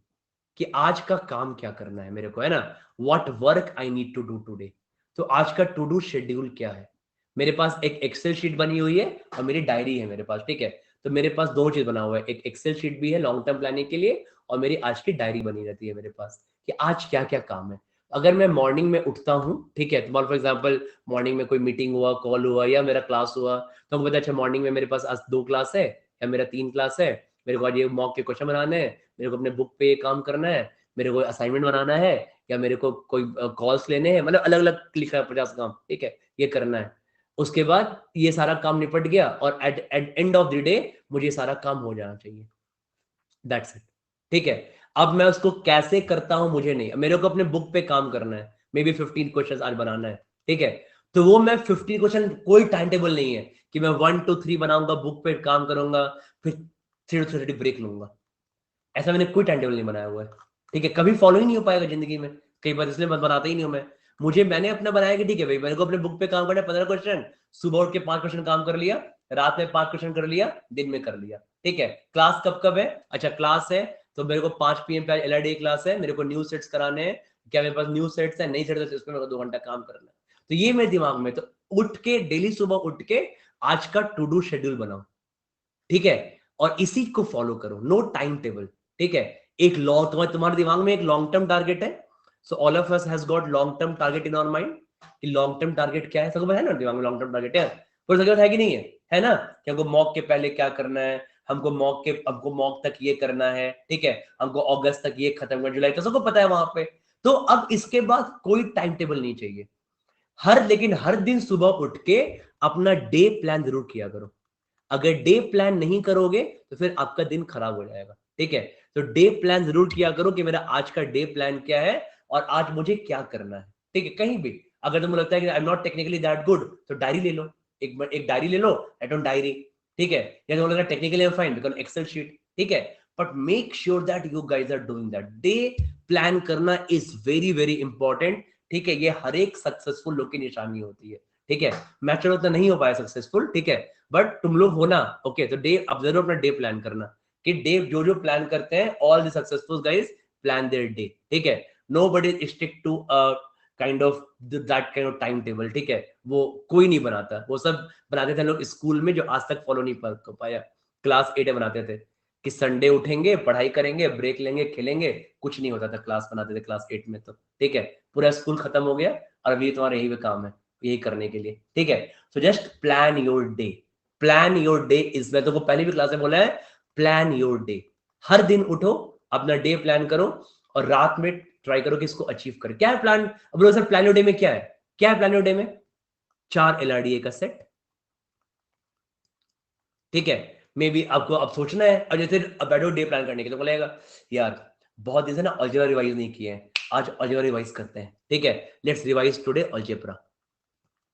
कि आज का काम क्या करना है मेरे को, है ना? What work I need to do today. तो आज का टू डू शेड्यूल क्या है? मेरे पास एक एक्सेल शीट बनी हुई है और मेरी डायरी है मेरे पास, ठीक है? तो मेरे पास दो चीज बना हुआ है, एक एक्सेल शीट भी है लॉन्ग टर्म प्लानिंग के लिए, और मेरी आज की डायरी बनी रहती है मेरे पास कि आज क्या क्या काम है। अगर मैं मॉर्निंग में उठता हूँ, ठीक है, तो फॉर एग्जाम्पल मॉर्निंग में कोई मीटिंग हुआ, कॉल हुआ, या मेरा क्लास हुआ, तो मुझे पता है अच्छा मॉर्निंग में मेरे पास आज 2 क्लास है या मेरा 3 क्लास है, मेरे को आज ये मॉक के क्वेश्चन बनाने हैं, मेरे को अपने बुक पे ये काम करना है, मेरे को असाइनमेंट बनाना है, या मेरे को कोई कॉल्स लेने हैं, मतलब अलग अलग लिखा है 50 काम, ठीक है? ये करना है। उसके बाद ये सारा काम निपट गया और at end of the day मुझे सारा काम हो जाना चाहिए, दैट्स इट। ठीक है, अब मैं उसको कैसे करता हूं मुझे नहीं, मेरे को अपने बुक पे काम करना है, मे बी 15 क्वेश्चन आज बनाना है। ठीक है, तो वो मैं 15 क्वेश्चन, कोई टाइम टेबल नहीं है कि मैं 1 2 3 बनाऊंगा, बुक पे काम करूंगा, फिर 3 to 30 ब्रेक लूंगा, ऐसा मैंने कोई टाइम टेबल नहीं बनाया हुआ है। ठीक है, कभी फॉलो ही नहीं हो पाएगा जिंदगी में, कई बार इसलिए मैं बनाता ही नहीं हूं मैं। मैंने अपना बनाया कि ठीक है भाई, मेरे को अपने बुक पे काम करना है 15 क्वेश्चन, सुबह उठ के 5 क्वेश्चन काम कर लिया, रात में 5 क्वेश्चन कर लिया, दिन में कर लिया। ठीक है, क्लास कब कब है, अच्छा क्लास है तो मेरे को 5 PM पे LID क्लास है, मेरे को न्यू सेट्स कराने हैं, क्या मेरे पास न्यू सेट्स है, नहीं सेट्स है, उसमें मेरे को 2 घंटा काम करना है। तो ये मेरे दिमाग में, तो उठ के डेली सुबह उठ के आज का टू डू शेड्यूल बनाओ। ठीक है, और इसी को फॉलो करो, नो टाइम टेबल। ठीक है, एक तुम्हारे दिमाग में एक लॉन्ग टर्म टारगेट है, so all of us has got long term target in our mind, कि लॉन्ग टर्म टारगेट क्या है, सबको पता है ना दिमाग में लॉन्ग टर्म टारगेट है, है कि नहीं है ना, कि हमको मॉक के पहले क्या करना है, हमको मॉक तक ये करना है। ठीक है, हमको अगस्त तक ये खत्म करना, जुलाई तक, सबको पता है वहां पे। तो अब इसके बाद कोई टाइम टेबल नहीं चाहिए, लेकिन हर दिन सुबह उठ के अपना डे प्लान जरूर किया करो। अगर डे प्लान नहीं करोगे तो फिर आपका दिन खराब हो जाएगा। ठीक है, तो डे प्लान जरूर किया करो कि मेरा आज का डे प्लान क्या है और आज मुझे क्या करना है। ठीक है, कहीं भी अगर तुमको लगता है कि आई am not technically that good, तो डायरी ले लो, एक डायरी ले लो, राइट ऑन डायरी। ठीक है, या तुमको लग रहा है technically I am fine, because Excel sheet. ठीक है, but make sure that you guys are doing that. Day plan करना इज वेरी वेरी इंपॉर्टेंट। ठीक है, ये हर एक सक्सेसफुल लोग की निशानी होती है। ठीक है, मैं चलो उतना नहीं हो पाया सक्सेसफुल, ठीक है, बट तुम लोग हो ना। ओके, तो डे अब जरूर अपना डे प्लान करना, कि डे जो जो प्लान करते हैं, all the successful guys plan their day. ठीक है, nobody stick to kind of that kind of time table. ठीक है, वो कोई नहीं बनाता, वो सब बनाते थे लोग स्कूल में, जो आज तक फॉलो नहीं कर पाया। क्लास 8 में बनाते थे कि संडे उठेंगे, पढ़ाई करेंगे, ब्रेक लेंगे, खेलेंगे, कुछ नहीं होता था, क्लास बनाते थे क्लास 8 में। तो ठीक है, पूरा स्कूल खत्म हो गया और अभी तुम्हारा यही काम है, यही करने के लिए। ठीक है, so just plan your day. Plan your day is, मैं तो पहले भी क्लास में बोला है, प्लान योर डे। हर दिन उठो, अपना डे प्लान करो और रात में ट्राई करो कि इसको अचीव करें। क्या है प्लान? अब बोलो सर प्लान योर डे में क्या है, क्या है प्लान योर डे में? 4 LRDA का सेट। ठीक है, मे बी आपको अब सोचना है, और जैसे अब बैठो डे प्लान करने के, तो बोलेगा यार बहुत दिन से ना अलजेब्रा रिवाइज नहीं किए हैं, आज अलजेब्रा रिवाइज करते हैं। ठीक है, लेट्स रिवाइज टुडे अलजेब्रा।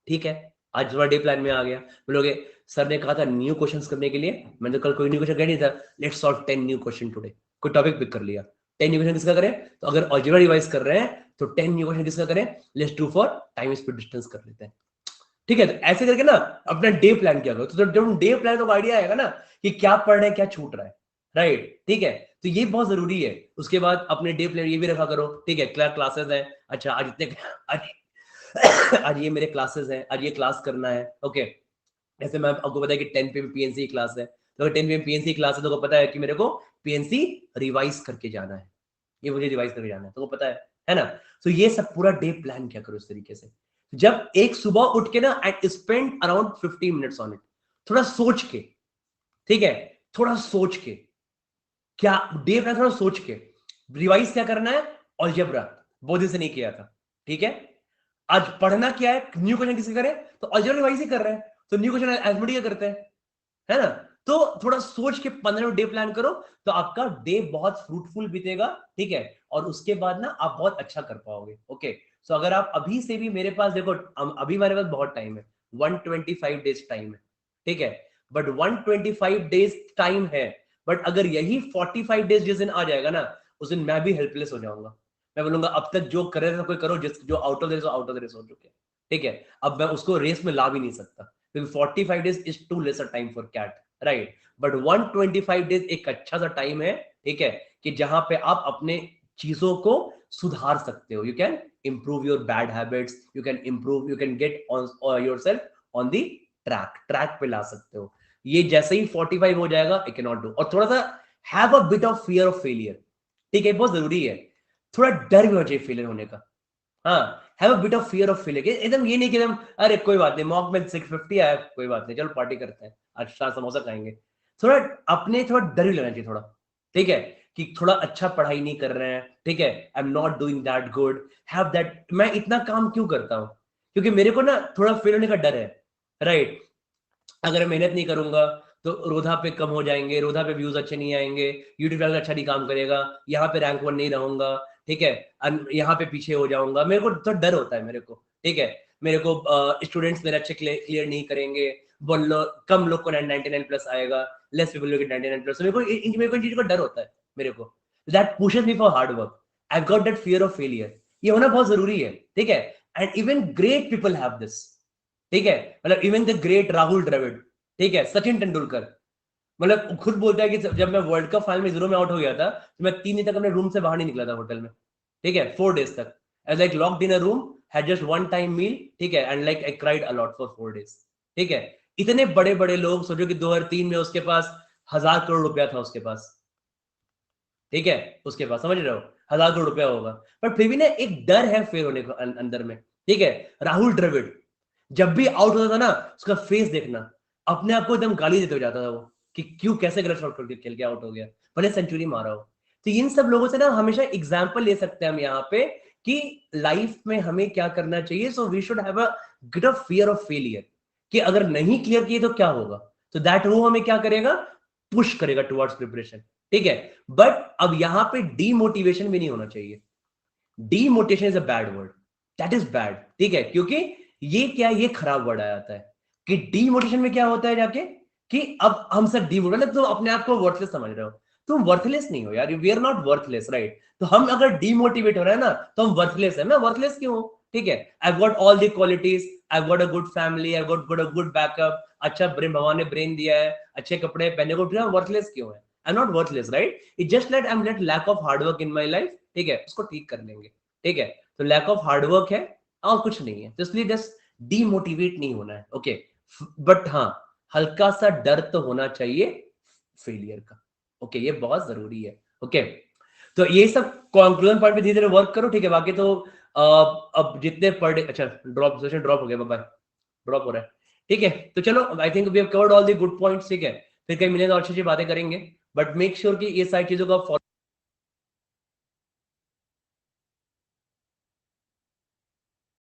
ठीक है, आज थोड़ा डे प्लान में आ गया। बोलोगे सर ने कहा था न्यू क्वेश्चंस करने के लिए, मैंने तो कल कोई न्यू क्वेश्चन कह नहीं था, let's solve 10 new question today. कोई टॉपिक पिक कर लिया, 10 न्यू क्वेश्चन किसका करें, तो अगर अलजेब्रा रिवाइज कर रहे हैं तो 10 न्यू क्वेश्चन किसका करें, let's do for time speed distance कर लेते हैं। ठीक है, तो ऐसे करके ना अपना डे प्लान किया करो, तो जब डे प्लान तो आइडिया आएगा ना कि क्या पढ़ रहे हैं, क्या छूट रहा है। राइट, ठीक है, तो ये बहुत जरूरी है। उसके बाद अपने डे प्लान ये भी रखा करो। ठीक है, क्लासेस है, अच्छा आज इतने आज ये मेरे क्लासेस हैं, आज ये क्लास करना है। ओके, जैसे मैं आपको पता है कि 10 PM PNC क्लास है, तो 10 PM PNC क्लास है तो पता है कि मेरे को PNC रिवाइज करके जाना है, ये मुझे रिवाइज करके जाना है, तो है ना। तो ये सब पूरा डे प्लान क्या करो इस तरीके से। जब एक सुबह उठ के ना, and spend around 15 minutes on it, थोड़ा सोच के। ठीक है, थोड़ा सोच के, क्या डे प्लान, थोड़ा सोच के रिवाइज क्या करना है, अलजेब्रा बहुत दिन से नहीं किया था। ठीक है, आज पढ़ना क्या है, न्यू क्वेश्चन किसी करें, तो अलजेब्रा रिवाइज ही कर रहे हैं, तो न्यू क्वेश्चन एल्फाबेटिक करते हैं, है ना। तो थोड़ा सोच के 15 डे प्लान करो, तो आपका डे बहुत फ्रूटफुल बीतेगा। ठीक है, और उसके बाद ना आप बहुत अच्छा कर पाओगे। ओके, सो अगर आप अभी से भी, मेरे पास देखो अभी मेरे पास बहुत टाइम है, 125 डेज टाइम है। ठीक है, बट 125 डेज टाइम है, बट अगर यही 45 डेज जिस दिन आ जाएगा ना, उस दिन मैं भी हेल्पलेस हो जाऊंगा। मैं बोलूंगा अब तक जो कर रहे थे कोई करो, जो out of the race, out of the race हो चुके हैं। ठीक है, अब मैं उसको रेस में ला भी नहीं सकता, क्योंकि 45 days is too less a time for CAT. Right, but 125 days एक अच्छा सा टाइम है। ठीक है, कि जहां पे आप अपने चीजों को सुधार सकते हो, you can improve your bad habits, you can improve, you can get on yourself on the track पे ला सकते हो। ये जैसे ही 45 हो जाएगा, आई कैन नॉट डू, और थोड़ा सा have a bit of fear of failure. ठीक है, बहुत जरूरी है, थोड़ा डर भी होना चाहिए फेलियर होने का। हाँ, have a bit of fear of failure, एकदम ये नहीं कि एकदम अरे कोई बात नहीं, मॉक में 650 आया, कोई बात नहीं, चलो पार्टी करते हैं, आज शाम समोसा खाएंगे। थोड़ा अपने थोड़ा डर भी लेना चाहिए थोड़ा। ठीक है, कि थोड़ा अच्छा पढ़ाई नहीं कर रहे हैं, ठीक है, I am not doing that good, have that, मैं इतना काम क्यों करता हूँ, क्योंकि मेरे को ना थोड़ा फेल होने का डर है। राइट। अगर मेहनत नहीं करूंगा तो रोधा पे कम हो जाएंगे, रोधा पे व्यूज अच्छे नहीं आएंगे, यूट्यूब चैनल अच्छा नहीं काम करेगा, यहाँ पे रैंक 1 नहीं रहूंगा, ठीक है, यहाँ पे पीछे हो जाऊंगा। मेरे को तो डर होता है मेरे को, ठीक है, मेरे को स्टूडेंट्स मेरे अच्छे क्लियर नहीं करेंगे, बोलो कम लोग को 99 प्लस आएगा, less people will get 99 plus. मेरे को इन चीजों का डर होता है मेरे को, that pushes me for hard work. I got that fear of failure. ये होना बहुत जरूरी है, ठीक है, and even great people have this, ठीक है, मतलब even the great Rahul Dravid, ठीक है, सचिन तेंदुलकर, मतलब खुद बोलता है कि जब मैं वर्ल्ड कप फाइनल में 0 में आउट हो गया था तो मैं 3 दिन तक अपने रूम से बाहर नहीं निकला था होटल में, ठीक है, 4 days तक, as like locked in a room, had just one time meal, ठीक है, and like I cried a lot for 4 days, ठीक है। इतने बड़े बड़े लोग, सोचो कि 2003 में उसके पास 1000 करोड़ रुपया था उसके पास, ठीक है, उसके पास, समझ रहे हो, 1000 करोड़ रुपया होगा, पर फिर भी ना एक डर है फेल होने को अंदर में, ठीक है। राहुल द्रविड़ जब भी आउट होता था ना, उसका फेस देखना, अपने आप को एकदम गाली देते हो जाता था वो, कि क्यों, कैसे गलत शॉट खेल के आउट हो गया, भले सेंचुरी मारा हो। तो इन सब लोगों से ना हमेशा एग्जाम्पल ले सकते हैं हम यहाँ पे, कि लाइफ में हमें क्या करना चाहिए। So we should have a gate of fear of failure, कि अगर नहीं क्लियर किए तो क्या होगा, तो दैट वो हमें क्या करेगा, पुश करेगा टुवर्ड्स प्रिपरेशन, ठीक है। बट अब यहां पे डीमोटिवेशन भी नहीं होना चाहिए। Demotivation is a bad word, that is bad, ठीक है, क्योंकि ये क्या, ये खराब वर्ड आ जाता है कि डीमोटिवेशन में क्या होता है जाके, कि अब हम सब डीमोटिवेट, मतलब तुम अपने आप को वर्थलेस समझ रहे हो। तुम वर्थलेस नहीं हो यार, we are not worthless, right. तो हम अगर डीमोटिवेट हो रहे हैं ना, तो हम वर्थलेस है। मैं वर्थलेस क्यों हूं, ठीक है, I got all the qualities, I got a good family, I got a good backup, अच्छा ब्रेन, भगवान ने ब्रेन दिया है, अच्छे कपड़े पहने को, वर्थलेस क्यों है, I am not worthless, right. It just let I am let lack of hard work in my life, ठीक है, उसको ठीक कर लेंगे, ठीक है। तो लैक ऑफ हार्डवर्क है और कुछ नहीं है, तो इसलिए जस्ट डीमोटिवेट नहीं होना है, ओके। बट हाँ, हल्का सा डर तो होना चाहिए फेलियर का, ओके, ये बहुत जरूरी है, ओके। तो ये सब कंक्लूजन पॉइंट पे धीरे धीरे वर्क करो, ठीक है। बाकी तो अब जितने पर डे, अच्छा ड्रॉप, सेशन ड्रॉप हो गया, बाय, ड्रॉप हो रहा है, ठीक है। तो चलो, I think we have covered all the good points, ठीक है। फिर कहीं मिलेंगे और अच्छी अच्छी बातें करेंगे, बट मेक श्योर कि ये सारी चीजों का